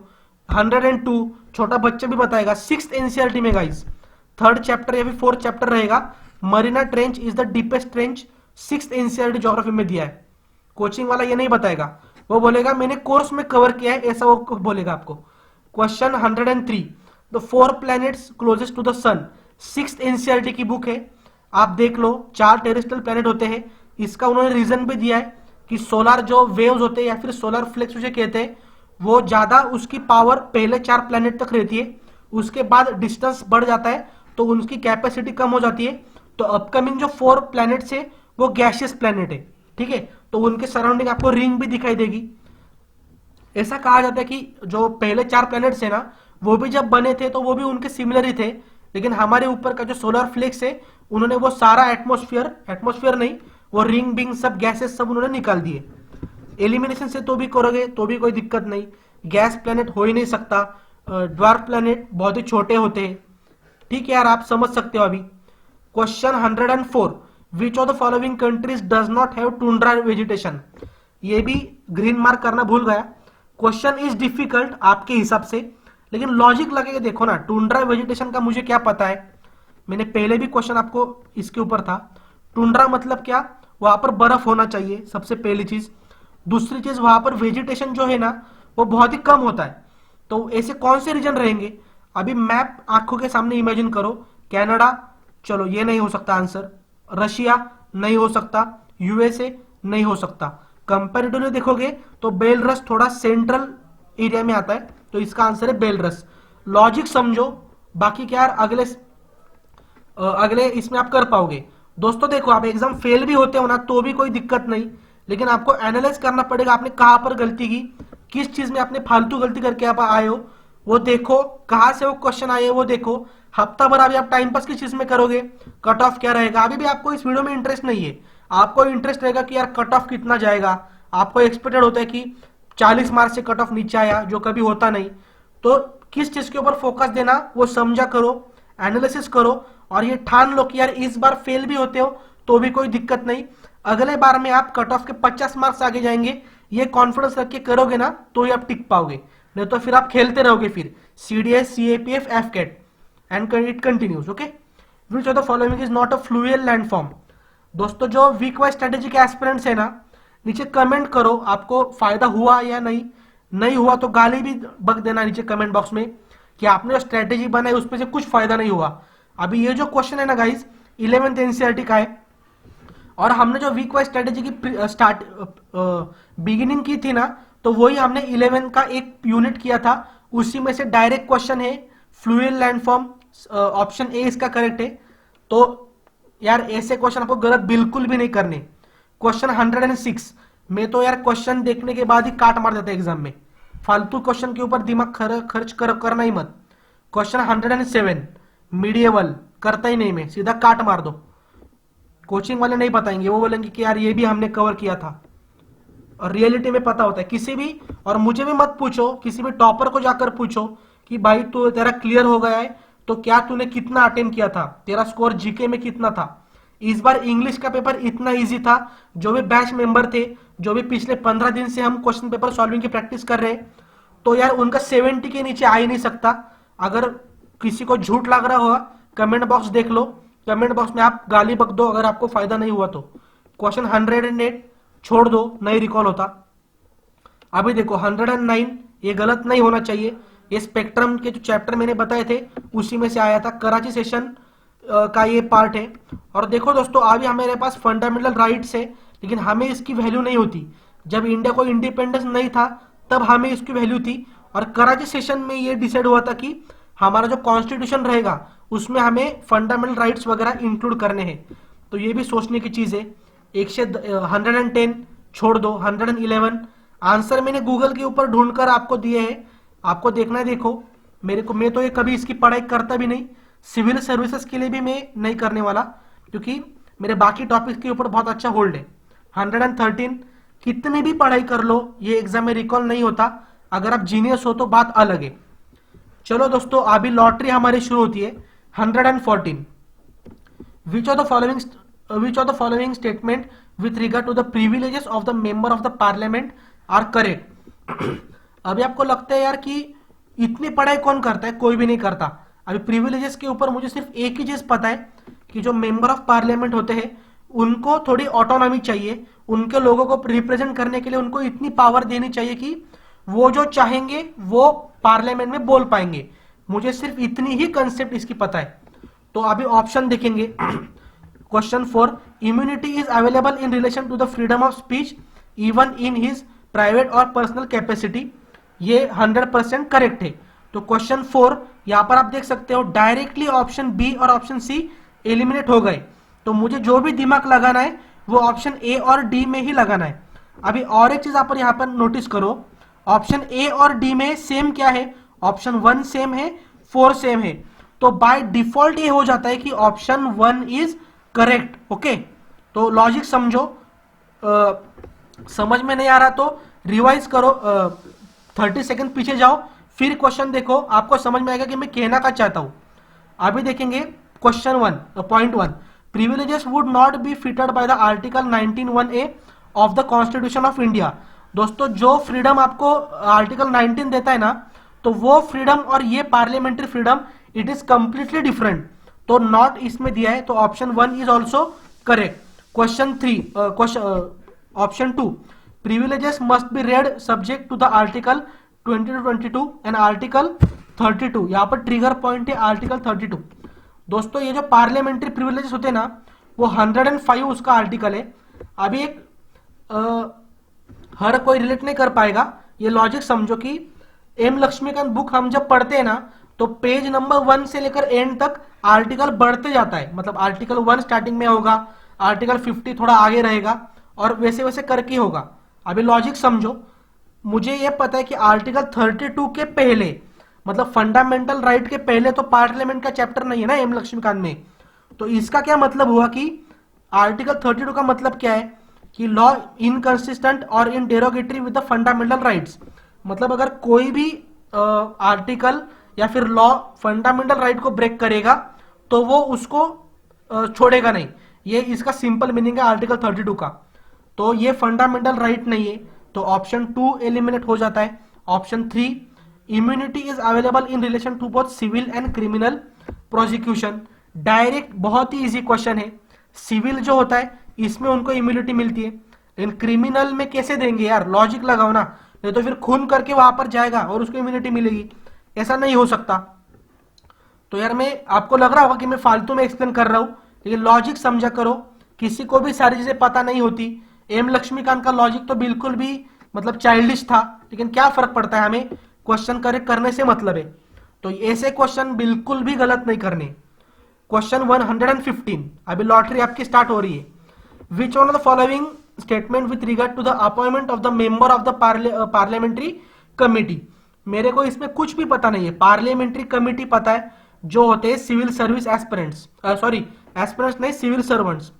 102 छोटा बच्चा भी बताएगा, 6th एनसीईआरटी में गाइस, 3rd चैप्टर या फिर 4th चैप्टर रहेगा। Marina trench is the deepest trench, 6th NCERT geography में दिया है। कोचिंग वाला ये नहीं बताएगा, वो बोलेगा मैंने कोर्स में कवर किया है, ऐसा वो बोलेगा आपको। Question 103, the 4 planets closest to the sun, 6th NCERT की बुक है, आप देख लो। 4 टेरेस्ट्रियल प्लैनेट होते हैं, इसका उन्होंने रीजन भी दिया है कि सोलर जो वेव्स होते हैं या फिर सोलर फ्लेक्स उसे कहते हैं, वो ज्यादा उसकी पावर पहले 4 प्लैनेट तक रहती है, उसके बाद डिस्टेंस बढ़ जाता है तो उनकी कैपेसिटी कम हो जाती है। तो अपकमिंग जो 4 प्लैनेट्स है वो गैशियस प्लैनेट है, ठीक है, तो उनके सराउंडिंग आपको रिंग भी दिखाई देगी। ऐसा कहा जाता है कि जो पहले 4 प्लैनेट्स है ना, वो भी जब बने थे तो वो भी उनके सिमिलर ही थे, लेकिन हमारे ऊपर का जो सोलर फ्लेक्स है उन्होंने वो सारा एटमोस्फियर नहीं, वो रिंग बिंग सब गैसेस सब उन्होंने निकाल दिए। एलिमिनेशन से तो भी करोगे तो भी कोई दिक्कत नहीं, गैस प्लैनेट हो ही नहीं सकता, ड्वार्फ प्लैनेट बहुत ही छोटे होते हैं, ठीक है यार, आप समझ सकते हो। अभी question 104, which of the following countries does not have tundra vegetation, ये भी ग्रीन मार्क करना भूल गया। क्वेश्चन इज डिफिकल्ट आपके हिसाब से, लेकिन लॉजिक लगेगा, देखो ना, टुंड्रा वेजिटेशन का मुझे क्या पता है, मैंने पहले भी क्वेश्चन आपको इसके ऊपर था। टुंड्रा मतलब क्या, वहां पर बर्फ होना चाहिए, सबसे पहली चीज। दूसरी चीज, वहां पर वेजिटेशन जो है ना वो बहुत ही कम होता है। तो ऐसे कौन से रीजन रहेंगे, अभी मैप आंखों के सामने इमेजिन करो। कनाडा, चलो ये नहीं हो सकता आंसर, रशिया नहीं हो सकता, यूएसए नहीं हो सकता। कंपेरेटिवली देखोगे तो बेलरस थोड़ा सेंट्रल एरिया में आता है, तो इसका आंसर है बेलरस। लॉजिक समझो, बाकी क्या यार अगले इसमें आप कर पाओगे। दोस्तों देखो, आप एग्जाम फेल भी होते हो ना तो भी कोई दिक्कत नहीं, लेकिन आपको एनालाइज करना पड़ेगा आपने कहां पर गलती की, किस चीज में आपने फालतू गलती करके आप आए हो वो देखो, कहां से वो क्वेश्चन आए वो देखो। हफ्ता भर अभी आप टाइम पास किस चीज में करोगे, कट ऑफ क्या रहेगा, अभी भी आपको इस वीडियो में इंटरेस्ट नहीं है, आपको इंटरेस्ट रहेगा कि यार कट ऑफ कितना जाएगा, आपको एक्सपेक्टेड होता है कि 40 मार्क्स से कट ऑफ नीचे आया, जो कभी होता नहीं। तो किस चीज के ऊपर फोकस देना वो समझा करो, एनालिसिस करो, और ये ठान लो कि यार इस बार फेल भी होते हो तो भी कोई दिक्कत नहीं, अगले बार में आप कट ऑफ के 50 मार्क्स आगे जाएंगे, ये कॉन्फिडेंस रख के करोगे ना तो ही आप टिक पाओगे, नहीं तो फिर आप खेलते रहोगे फिर CDS CAPF FCAT and it continues. Okay, which of the following is not a fluid landform. दोस्तों जो वीक वाइज स्ट्रेटेजी के एस्पिरेंट्स है ना, नीचे कमेंट करो आपको फायदा हुआ या नहीं, नहीं हुआ तो गाली भी बक देना नीचे कमेंट बॉक्स में कि आपने जो स्ट्रेटेजी बनाई उसमें से कुछ फायदा नहीं हुआ। अभी ये जो क्वेश्चन है ना गाइस 11th NCERT का है, और हमने जो वीक वाइज स्ट्रेटेजी की स्टार्ट बिगिनिंग की थी ना, तो वही हमने 11 का एक यूनिट किया था, उसी में से डायरेक्ट क्वेश्चन है फ्लूइड लैंडफॉर्म, ऑप्शन ए इसका करेक्ट है। तो यार ऐसे क्वेश्चन आपको गलत बिल्कुल भी नहीं करने। क्वेश्चन 106 में तो यार क्वेश्चन देखने के बाद ही काट मार देता है एग्जाम में, फालतू क्वेश्चन के ऊपर दिमाग खर्च करना ही मत। क्वेश्चन 107 मीडिएवल करता ही नहीं, मैं सीधा काट मार दो, कोचिंग वाले नहीं बताएंगे, वो बोलेंगे कि यार ये भी हमने कवर किया था, और रियलिटी में पता होता है किसी भी। और मुझे भी मत पूछो, किसी भी टॉपर को जाकर पूछो कि भाई तू तेरा क्लियर हो गया है तो क्या तूने कितना अटेम्प्ट किया था, तेरा स्कोर जीके में कितना था। इस बार इंग्लिश का पेपर इतना इजी था, जो भी बैच मेंबर थे, जो भी पिछले 15 दिन से हम क्वेश्चन पेपर सॉल्विंग की प्रैक्टिस कर रहे हैं, तो यार उनका 70 के नीचे आ ही नहीं सकता। अगर किसी को झूठ लग रहा होगा कमेंट बॉक्स देख लो, कमेंट बॉक्स में आप गाली बक दो अगर आपको फायदा नहीं हुआ तो। क्वेश्चन 108 छोड़ दो, नहीं रिकॉल होता। अभी देखो 109 ये गलत नहीं होना चाहिए, ये स्पेक्ट्रम के जो चैप्टर मैंने बताए थे उसी में से आया था, कराची सेशन का ये पार्ट है। और देखो दोस्तों अभी हमारे पास फंडामेंटल राइट्स है, लेकिन हमें इसकी वैल्यू नहीं होती। जब इंडिया को इंडिपेंडेंस नहीं था तब हमें इसकी वैल्यू थी, और कराची सेशन में ये डिसाइड हुआ था कि हमारा जो कॉन्स्टिट्यूशन रहेगा उसमें हमें फंडामेंटल राइट्स वगैरह इंक्लूड करने हैं। तो ये भी सोचने की चीज है। 110 छोड़ दो, 111 आंसर मैंने गूगल के ऊपर ढूंढकर आपको दिए हैं, आपको देखना है। देखो मैं तो ये कभी इसकी पढ़ाई करता भी नहीं, सिविल सर्विसेज के लिए भी मैं नहीं करने वाला, क्योंकि मेरे बाकी टॉपिक्स के ऊपर बहुत अच्छा होल्ड है। 113 कितनी भी पढ़ाई कर लो ये एग्जाम में रिकॉल नहीं होता, अगर आप जीनियस हो तो बात अलग है। चलो दोस्तों अभी लॉटरी हमारी शुरू होती है। 114 which of the following statement with regard to the privileges of the member of the parliament are correct. अभी आपको लगता है यार कि इतनी पढ़ाई कौन करता है, कोई भी नहीं करता। अभी प्रिविलेजेस के ऊपर मुझे सिर्फ एक ही चीज पता है कि जो मेंबर ऑफ पार्लियामेंट होते हैं उनको थोड़ी ऑटोनॉमी चाहिए, उनके लोगों को रिप्रेजेंट करने के लिए उनको इतनी पावर देनी चाहिए कि वो जो चाहेंगे वो पार्लियामेंट में बोल पाएंगे। मुझे सिर्फ इतनी ही कंसेप्ट इसकी पता है। तो अभी ऑप्शन देखेंगे। Question 4 immunity is available in relation to the freedom of speech even in his private और पर्सनल कैपेसिटी, ये 100% करेक्ट है। तो क्वेश्चन 4 यहां पर आप देख सकते हो डायरेक्टली ऑप्शन बी और ऑप्शन सी एलिमिनेट हो गए, तो मुझे जो भी दिमाग लगाना है वो ऑप्शन ए और डी में ही लगाना है। अभी और एक चीज आप यहां पर नोटिस करो, ऑप्शन ए और डी में सेम क्या है, ऑप्शन 1 सेम है, 4 सेम है, तो बाय डिफॉल्ट ये हो जाता है कि ऑप्शन 1 इज करेक्ट। ओके, तो लॉजिक समझो, समझ में नहीं आ रहा तो रिवाइज करो, 30 सेकंड पीछे जाओ, फिर क्वेश्चन देखो, आपको समझ में आएगा कि मैं कहना क्या चाहता हूं। अभी देखेंगे question 1.1 privileges would not be fitted by the article 19(1)(a) of the constitution of India. दोस्तों जो फ्रीडम आपको आर्टिकल 19 देता है ना, तो वो फ्रीडम और ये parliamentary freedom it is completely different, तो नॉट इसमें दिया है, तो option 1 is also correct. Question 3 option 2 privileges must be read subject to the article 20-22 and article 32, यहां पर ट्रिगर पॉइंट है आर्टिकल 32। दोस्तों ये जो पार्लियामेंट्री प्रिविलेजेस होते हैं ना, वो 105 उसका आर्टिकल है। अभी एक हर कोई रिलेट नहीं कर पाएगा, ये लॉजिक समझो कि एम लक्ष्मीकांत बुक हम जब पढ़ते हैं ना, तो पेज नंबर 1 से लेकर एंड तक आर्टिकल बढ़ते जाता है। मतलब आर्टिकल 1 स्टार्टिंग में होगा, आर्टिकल 50 थोड़ा आगे रहेगा, और वैसे वैसे करके होगा। अभी लॉजिक समझो। मुझे यह पता है कि आर्टिकल 32 के पहले, मतलब फंडामेंटल राइट के पहले तो पार्लियामेंट का चैप्टर नहीं है ना एम लक्ष्मीकांत में। तो इसका क्या मतलब हुआ कि आर्टिकल 32 का मतलब क्या है कि लॉ इनकंसिस्टेंट और in derogatory with the fundamental rights. मतलब अगर कोई भी आर्टिकल या फिर लॉ फंडामेंटल राइट को ब्रेक करेगा तो वो उसको छोड़ेगा नहीं। ये इसका सिंपल मीनिंग है आर्टिकल 32 का। तो ये फंडामेंटल राइट नहीं है, तो ऑप्शन 2 एलिमिनेट हो जाता है। Option 3, immunity is available in relation to both civil and criminal prosecution. Direct बहुत ही इजी क्वेश्चन है। सिविल जो होता है इसमें उनको इम्यूनिटी मिलती है, लेकिन क्रिमिनल में कैसे देंगे यार? लॉजिक लगाओ ना, नहीं तो फिर खून करके वहां पर जाएगा और उसको इम्यूनिटी मिलेगी। ऐसा नहीं हो सकता। तो यार मैं आपको लग रहा होगा कि मैं फालतू में एक्सप्लेन कर रहा हूं, लेकिन लॉजिक समझा करो। किसी को भी सारी चीजें पता नहीं होती। एम लक्ष्मीकांत का लॉजिक तो बिल्कुल भी मतलब चाइल्डिश था, लेकिन क्या फर्क पड़ता है, हमें क्वेश्चन करेक्ट करने से मतलब है। तो ऐसे क्वेश्चन बिल्कुल भी गलत नहीं करने। क्वेश्चन 115, अभी लॉटरी आपकी स्टार्ट हो रही है। Which one of the following statement with regard to the appointment of the member of the parliamentary committee. मेरे को इसमें कुछ भी पता नहीं है। पार्लियामेंट्री कमिटी पता है, जो होते हैं civil service aspirants, sorry aspirants नहीं, सिविल सर्वेंट्स।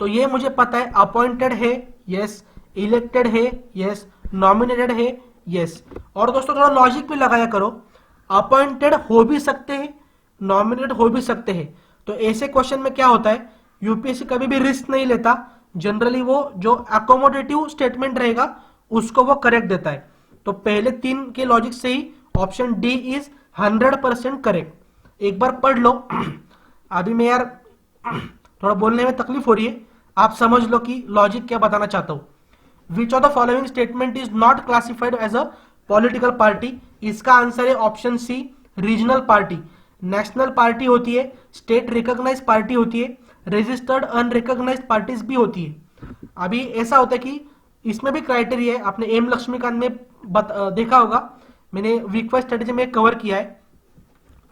तो ये मुझे पता है। अपॉइंटेड है, यस। इलेक्टेड है, यस। नॉमिनेटेड है, यस। और दोस्तों थोड़ा लॉजिक भी लगाया करो। अपॉइंटेड हो भी सकते हैं, नॉमिनेटेड हो भी सकते हैं। तो ऐसे क्वेश्चन में क्या होता है, यूपीएससी कभी भी रिस्क नहीं लेता। जनरली वो जो अकोमोडेटिव स्टेटमेंट रहेगा उसको वो करेक्ट देता है। तो पहले 3 के लॉजिक से ही ऑप्शन डी इज 100% करेक्ट। एक बार पढ़ लो। अभी मैं यार थोड़ा बोलने में तकलीफ हो रही है, आप समझ लो कि लॉजिक क्या बताना चाहता हूं। Which of the following statement is not classified as a political party. इसका आंसर है option C, regional party. National party होती है, स्टेट रिकॉग्नाइज पार्टी होती है, रजिस्टर्ड अनरिकॉग्नाइज्ड पार्टीज भी होती है। अभी ऐसा होता है कि इसमें भी क्राइटेरिया है। आपने एम लक्ष्मीकांत में देखा होगा, मैंने वीक वाइज स्ट्रेटेजी में कवर किया है।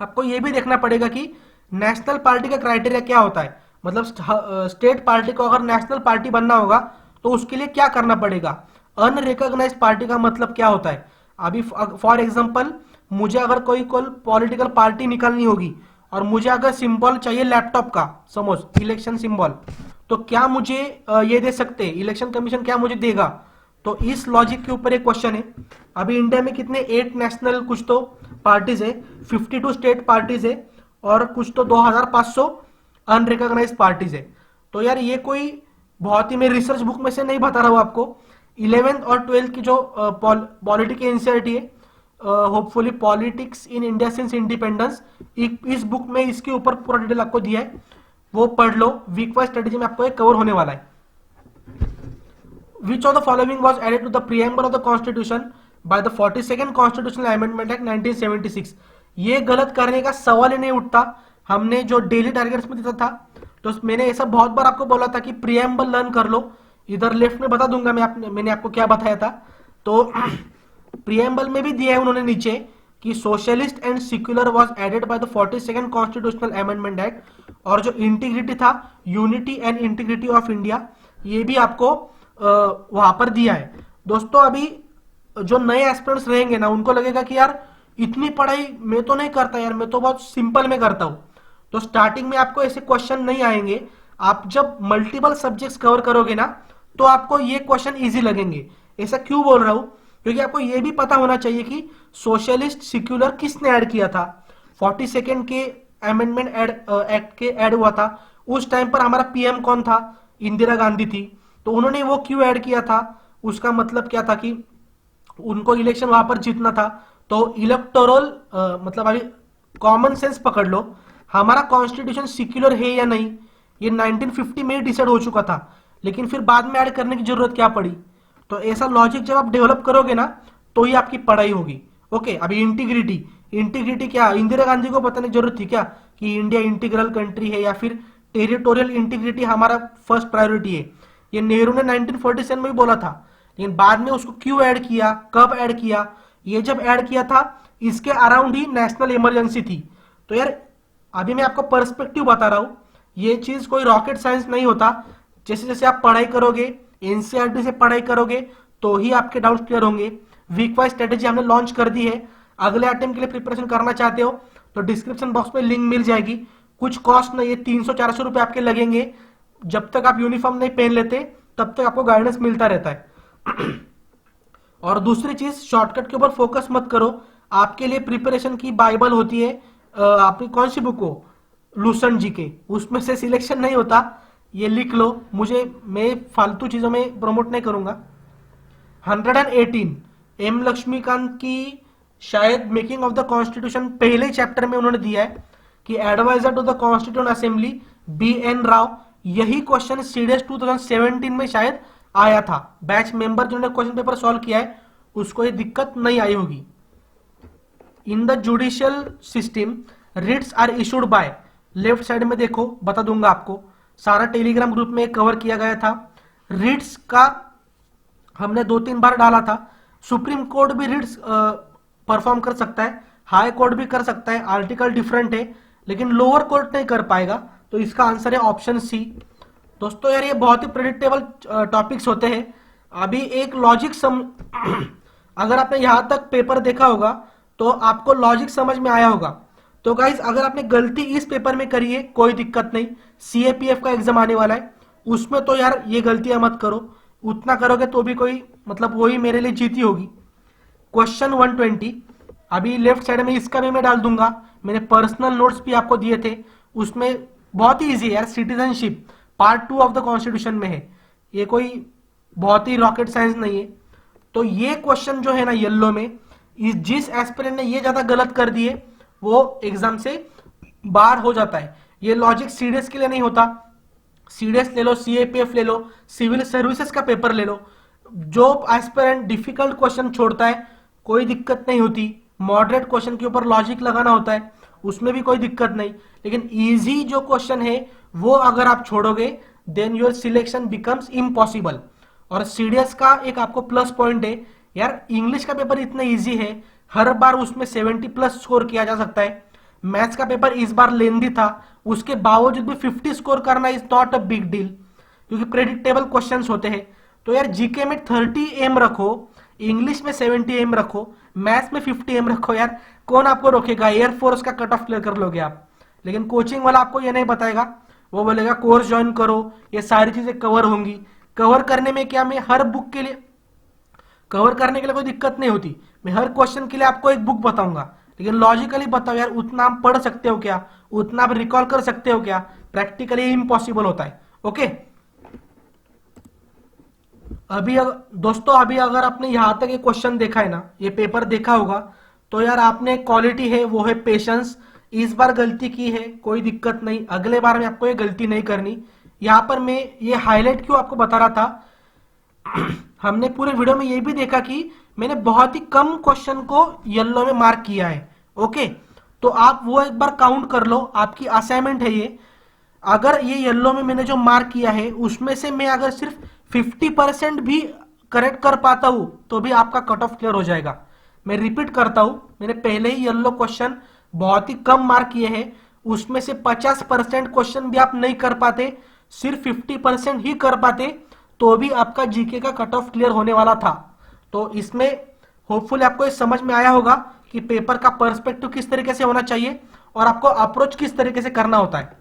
आपको यह भी देखना पड़ेगा कि नेशनल पार्टी का क्राइटेरिया क्या होता है। मतलब स्टेट पार्टी को अगर नेशनल पार्टी बनना होगा तो उसके लिए क्या करना पड़ेगा। अनरिकॉग्नाइज्ड पार्टी का मतलब क्या होता है। अभी फॉर एग्जांपल मुझे अगर कोई पॉलिटिकल पार्टी निकालनी होगी और मुझे अगर सिंबल चाहिए लैपटॉप का, सपोज इलेक्शन सिंबल, तो क्या मुझे ये दे सकते हैं? इलेक्शन कमीशन क्या मुझे देगा? तो इस लॉजिक के ऊपर एक क्वेश्चन है। अभी इंडिया में कितने 8 नेशनल कुछ तो पार्टीज है, 52 स्टेट पार्टीज है, और कुछ तो 2500 अनरिकॉग्नाइज्ड पार्टीज है। तो यार ये कोई बहुत ही मैं रिसर्च बुक में से नहीं बता रहा हूं आपको। 11th और 12th की जो पॉलिटी की एनसीईआरटी है, hopefully politics in India since independence, इस बुक में इसके ऊपर पूरा डिटेल आपको दिया है, वो पढ़ लो। वीक वाइज स्ट्रेटेजी में आपको एक कवर होने वाला है। Which of the following was added to the preamble of the Constitution by the 42nd Constitutional Amendment Act 1976? ये गलत करने का सवाल ही नहीं उठता। हमने जो डेली टारगेट्स में देता था, तो मैंने ऐसा बहुत बार आपको बोला था कि प्रियम्बल लर्न कर लो। इधर लेफ्ट में बता दूंगा मैंने आपको क्या बताया था। तो प्रियम्बल में भी दिया है उन्होंने नीचे कि socialist and secular was added by the 42nd constitutional amendment act. और जो इंटीग्रिटी था, unity and integrity of India, ये भी आपको वहां पर दिया है। दोस्तों अभी जो नए एस्पिरेंट्स रहेंगे ना, उनको लगेगा कि यार इतनी पढ़ाई मैं तो नहीं करता यार, मैं तो बहुत सिंपल में करता हूं। तो स्टार्टिंग में आपको ऐसे क्वेश्चन नहीं आएंगे। आप जब मल्टीपल सब्जेक्ट्स कवर करोगे ना, तो आपको ये क्वेश्चन इजी लगेंगे। ऐसा क्यों बोल रहा हूं? क्योंकि आपको ये भी पता होना चाहिए कि सोशलिस्ट सेक्युलर किसने ऐड किया था। 42nd के अमेंडमेंट एक्ट के ऐड हुआ था। उस टाइम पर हमारा पीएम कौन था? इंदिरा गांधी थी। तो उन्होंने वो क्यों ऐड किया था? उसका मतलब क्या था कि उनको इलेक्शन वहां पर जीतना था। तो इलेक्टोरल मतलब अभी कॉमन सेंस पकड़ लो, हमारा कॉन्स्टिट्यूशन सेक्युलर है या नहीं, ये 1950 में डिसाइड हो चुका था, लेकिन फिर बाद में ऐड करने की जरूरत क्या पड़ी? तो ऐसा लॉजिक जब आप डेवलप करोगे ना, तो ही आपकी पढ़ाई होगी। ओके, अभी इंटीग्रिटी क्या इंदिरा गांधी को बताने की जरूरत थी क्या कि इंडिया इंटीग्रल कंट्री है, या फिर टेरिटोरियल इंटीग्रिटी हमारा फर्स्ट प्रायोरिटी है? ये नेहरू ने 1947 में भी बोला था, लेकिन बाद में उसको क्यों ऐड किया, कब ऐड किया, ये जब ऐड किया था इसके अराउंड ही नेशनल इमरजेंसी थी। तो यार अभी मैं आपको पर्सपेक्टिव बता रहा हूं, ये चीज कोई रॉकेट साइंस नहीं होता। जैसे जैसे आप पढ़ाई करोगे, एनसीईआरटी से पढ़ाई करोगे, तो ही आपके डाउट क्लियर होंगे। वीक वाइज स्ट्रेटेजी हमने लॉन्च कर दी है। अगले अटेम्प्ट के लिए प्रिपरेशन करना चाहते हो तो डिस्क्रिप्शन बॉक्स में लिंक मिल जाएगी। कुछ कॉस्ट नहीं है, 300-400 रुपए आपके लगेंगे। जब तक आप यूनिफॉर्म नहीं पहन लेते तब तक आपको गाइडेंस मिलता रहता है। और दूसरी चीज, शॉर्टकट के ऊपर फोकस मत करो। आपके लिए प्रिपरेशन की बाइबल होती है, आपकी कौन सी बुक हो, लूसेंट जीके, उसमें से सिलेक्शन नहीं होता। ये लिख लो, मैं फालतू चीजों में प्रमोट नहीं करूंगा। 118 एम लक्ष्मीकांत की शायद मेकिंग ऑफ द कॉन्स्टिट्यूशन पहले चैप्टर में उन्होंने दिया है कि adviser to the constituent assembly BN Rau. यही क्वेश्चन सीडीएस 2017 में शायद आया था। बैच मेंबर जिन्होंने क्वेश्चन पेपर सॉल्व किया है उसको ये दिक्कत नहीं आई होगी। In the judicial system writs are issued by, left side में देखो, बता दूंगा आपको, सारा टेलीग्राम ग्रुप में कवर किया गया था। रिट्स का हमने 2-3 बार डाला था। सुप्रीम कोर्ट भी रिट्स परफॉर्म कर सकता है, हाई कोर्ट भी कर सकता है, आर्टिकल डिफरेंट है, लेकिन लोअर कोर्ट नहीं कर पाएगा। तो इसका आंसर है ऑप्शन सी। दोस्तों यार ये बहुत ही प्रेडिक्टेबल टॉपिक्स होते हैं। अभी एक लॉजिक अगर आपने यहां तक पेपर देखा होगा तो आपको लॉजिक समझ में आया होगा। तो गाइज अगर आपने गलती इस पेपर में करी है कोई दिक्कत नहीं, CAPF का एग्जाम आने वाला है उसमें तो यार ये गलतियां मत करो। उतना करोगे तो भी कोई मतलब वही मेरे लिए जीती होगी। क्वेश्चन 120 अभी लेफ्ट साइड में इसका भी मैं डाल दूंगा। मैंने पर्सनल नोट्स भी आपको दिए थे, उसमें बहुत ही इजी है यार। Citizenship part 2 of the constitution में है, ये कोई बहुत ही रॉकेट साइंस नहीं है। तो ये क्वेश्चन जो है ना येलो में, जिस एस्पिरेंट ने ये ज्यादा गलत कर दिए वो एग्जाम से बाहर हो जाता है। ये लॉजिक सीडीएस के लिए नहीं होता। सीडीएस ले लो, CAPF ले लो, सिविल सर्विसेज का पेपर ले लो, जो एस्पिरेंट डिफिकल्ट क्वेश्चन छोड़ता है कोई दिक्कत नहीं होती। मॉडरेट क्वेश्चन के ऊपर लॉजिक लगाना होता है, उसमें भी कोई दिक्कत नहीं। लेकिन इजी जो क्वेश्चन है वो अगर आप छोड़ोगे then your selection becomes impossible. और सीडीएस का एक आपको प्लस पॉइंट है यार, इंग्लिश का पेपर इतना इजी है, हर बार उसमें 70+ स्कोर किया जा सकता है। मैथ्स का पेपर इस बार लेंदी था, उसके बावजूद भी 50 स्कोर करना is not a big deal, क्योंकि प्रेडिक्टेबल क्वेश्चंस होते हैं। तो यार जीके में 30 एम रखो, इंग्लिश में 70 एम रखो, मैथ्स में 50 एम रखो, यार कौन आपको रोकेगा। एयरफोर्स का कट ऑफ क्लियर कर लोगे आप। लेकिन कोचिंग वाला आपको ये नहीं बताएगा, वो बोलेगा कोर्स ज्वाइन करो, ये सारी चीजें कवर होंगी। कवर करने में क्या, मैं हर बुक के लिए कवर करने के लिए कोई दिक्कत नहीं होती, मैं हर क्वेश्चन के लिए आपको एक बुक बताऊंगा। लेकिन लॉजिकली बताओ यार, उतना आप पढ़ सकते हो क्या, उतना आप रिकॉल कर सकते हो क्या, प्रैक्टिकली इम्पॉसिबल होता है। ओके दोस्तों अभी अगर आपने यहां तक ये क्वेश्चन देखा है ना, ये पेपर देखा होगा, तो यार आपने क्वालिटी है वो है पेशेंस। इस बार गलती की है कोई दिक्कत नहीं, अगले बार में आपको ये गलती नहीं करनी। यहां पर मैं ये हाईलाइट क्यों आपको बता रहा था, हमने पूरे वीडियो में ये भी देखा कि मैंने बहुत ही कम क्वेश्चन को येलो में मार्क किया है। ओके तो आप वो एक बार काउंट कर लो, आपकी असाइनमेंट है ये। अगर ये येलो में मैंने जो मार्क किया है उसमें से मैं अगर सिर्फ 50% भी करेक्ट कर पाता हूं तो भी आपका कट ऑफ क्लियर हो जाएगा। मैं रिपीट करता हूं, मैंने पहले ही येलो क्वेश्चन बहुत ही कम मार्क किए हैं, उसमें से 50% क्वेश्चन भी आप नहीं कर पाते, सिर्फ 50% ही कर पाते तो भी आपका जीके का कट ऑफ क्लियर होने वाला था। तो इसमें होपफुली आपको ये समझ में आया होगा कि पेपर का पर्सपेक्टिव किस तरीके से होना चाहिए और आपको अप्रोच किस तरीके से करना होता है।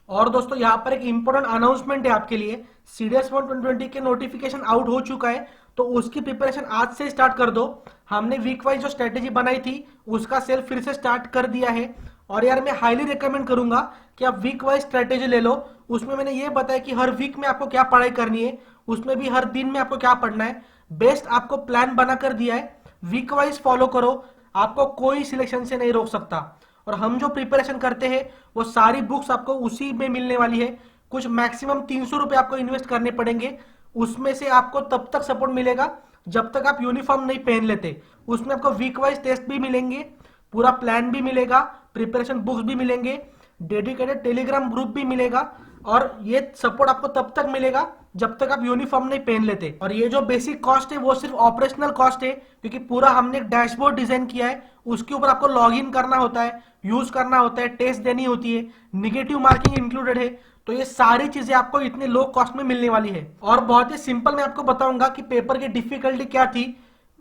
और दोस्तों यहाँ पर एक इंपॉर्टेंट अनाउंसमेंट है आपके लिए, सीडीएस 2020 के नोटिफिकेशन आउट हो चुका है, तो उसकी प्रिपरेशन आज से स्टार्ट कर दो। हमने वीक वाइज जो स्ट्रेटेजी बनाई थी उसका सेल फिर से स्टार्ट कर दिया है। और यार मैं हाईली रिकमेंड करूंगा कि आप वीक वाइज स्ट्रेटेजी ले लो। उसमें मैंने ये बताया कि हर वीक में आपको क्या पढ़ाई करनी है, उसमें भी हर दिन में आपको क्या पढ़ना है, बेस्ट आपको प्लान बना कर दिया है। वीक वाइज फॉलो करो, आपको कोई सिलेक्शन से नहीं रोक सकता। और हम जो प्रिपरेशन करते हैं वो सारी बुक्स आपको उसी में मिलने वाली है। कुछ मैक्सिमम 300 रुपए आपको इन्वेस्ट करने पड़ेंगे, उसमें से आपको तब तक सपोर्ट मिलेगा जब तक आप यूनिफॉर्म नहीं पहन लेते। उसमें आपको वीक वाइज टेस्ट भी मिलेंगे, पूरा प्लान भी मिलेगा, प्रिपरेशन बुक्स भी मिलेंगे, डेडिकेटेड टेलीग्राम ग्रुप भी मिलेगा। और ये सपोर्ट आपको तब तक मिलेगा जब तक आप यूनिफॉर्म नहीं पहन लेते। और ये जो बेसिक कॉस्ट है वो सिर्फ ऑपरेशनल कॉस्ट है, क्योंकि पूरा हमने एक डैशबोर्ड डिजाइन किया है, उसके ऊपर आपको लॉग इन करना होता है, यूज करना होता है, टेस्ट देनी होती है, निगेटिव मार्किंग इंक्लूडेड है। तो ये सारी चीजें आपको इतने लो कॉस्ट में मिलने वाली है। और बहुत ही सिंपल मैं आपको बताऊंगा कि पेपर की डिफिकल्टी क्या थी।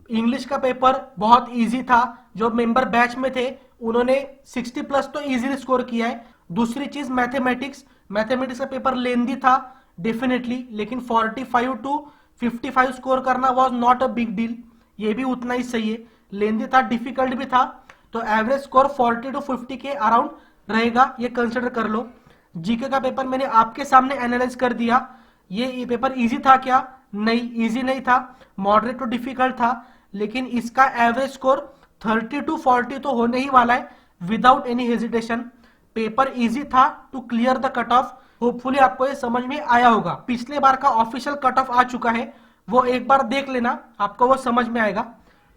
इंग्लिश का पेपर बहुत इजी था, जो मेंबर बैच में थे उन्होंने 60 प्लस तो इजीली स्कोर किया है। दूसरी चीज मैथमेटिक्स, मैथमेटिक्स का पेपर लेंदी था डेफिनेटली, लेकिन 45 टू 55 स्कोर करना was not a big deal, ये भी उतना ही सही है। लेंदी था, डिफिकल्ट भी था, तो एवरेज स्कोर 40 टू 50 के अराउंड रहेगा, ये कंसिडर कर लो। जीके का पेपर मैंने आपके सामने एनालाइज कर दिया। ये पेपर इजी था क्या? नहीं, इजी नहीं था, मॉडरेट टू डिफिकल्ट था, लेकिन इसका एवरेज स्कोर 30 टू 40 तो होने ही वाला है without any hesitation. Paper easy था to clear the cut off. Hopefully आपको ये समझ में आया होगा। पिछले बार का ऑफिशियल कट ऑफ आ चुका है, वो एक बार देख लेना, आपको वो समझ में आएगा।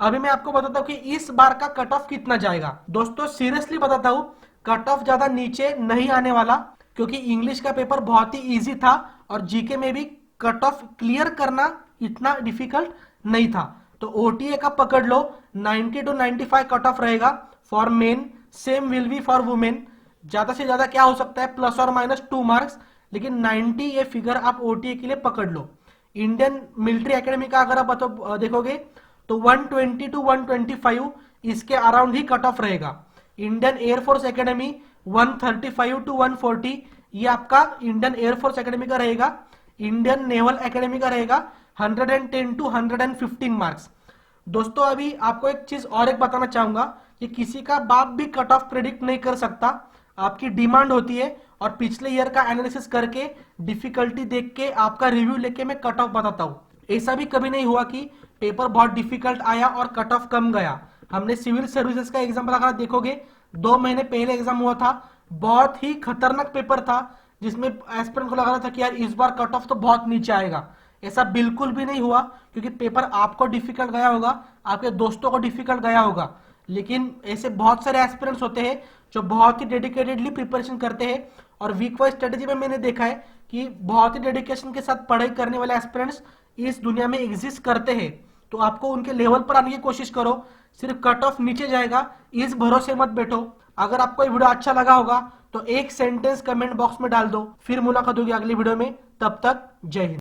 अभी मैं आपको बताता हूँ कि इस बार का कट ऑफ कितना जाएगा। दोस्तों सीरियसली बताता हूँ, कट ऑफ ज्यादा नीचे नहीं आने वाला, क्योंकि इंग्लिश का पेपर बहुत ही इजी था और जीके में भी कट ऑफ क्लियर करना इतना डिफिकल्ट नहीं था। तो ओटीए का पकड़ लो, 90 टू 95 कट ऑफ रहेगा for main, same will be for women. ज्यादा से ज्यादा क्या हो सकता है, प्लस और माइनस 2 मार्क्स, लेकिन 90 ये फिगर आप ओटीए के लिए पकड़ लो। इंडियन मिलिट्री एकेडमी का अगर आप देखोगे तो 120 टू 125 इसके अराउंड ही कट ऑफ रहेगा। इंडियन एयरफोर्स एकेडमी 135 टू 140 ये आपका इंडियन एयरफोर्स एकेडमी का रहेगा। इंडियन नेवल एकेडमी का रहेगा 110 टू 115 मार्क्स। दोस्तों अभी आपको एक चीज और एक बताना चाहूंगा कि किसी का बाप भी कट ऑफ प्रेडिक्ट नहीं कर सकता, आपकी डिमांड होती है, और पिछले ईयर का एनालिसिस करके डिफिकल्टी देख के आपका रिव्यू लेके मैं कट ऑफ बताता हूं। ऐसा भी कभी नहीं हुआ कि पेपर बहुत डिफिकल्ट आया और कट ऑफ कम गया। हमने सिविल सर्विसेज का एग्जाम्पल अगर देखोगे, 2 महीने पहले एग्जाम हुआ था, बहुत ही खतरनाक पेपर था, जिसमें एस्पिरेंट को लग रहा था कि यार इस बार कट ऑफ तो बहुत नीचे आएगा। ऐसा बिल्कुल भी नहीं हुआ, क्योंकि पेपर आपको डिफिकल्ट गया होगा, आपके दोस्तों को डिफिकल्ट गया होगा, लेकिन ऐसे बहुत सारे एस्पिरेंट्स होते हैं जो बहुत ही डेडिकेटेडली प्रिपरेशन करते हैं। और वीक वाइज स्ट्रेटेजी में मैंने देखा है कि बहुत ही डेडिकेशन के साथ पढ़ाई करने वाले एस्पिरेंट्स इस दुनिया में एग्जिस्ट करते हैं। तो आपको उनके लेवल पर आने की कोशिश करो, सिर्फ कट ऑफ नीचे जाएगा इस भरोसे मत बैठो। अगर आपको ये वीडियो अच्छा लगा होगा तो एक सेंटेंस कमेंट बॉक्स में डाल दो। फिर मुलाकात होगी अगली वीडियो में, तब तक जय हिंद।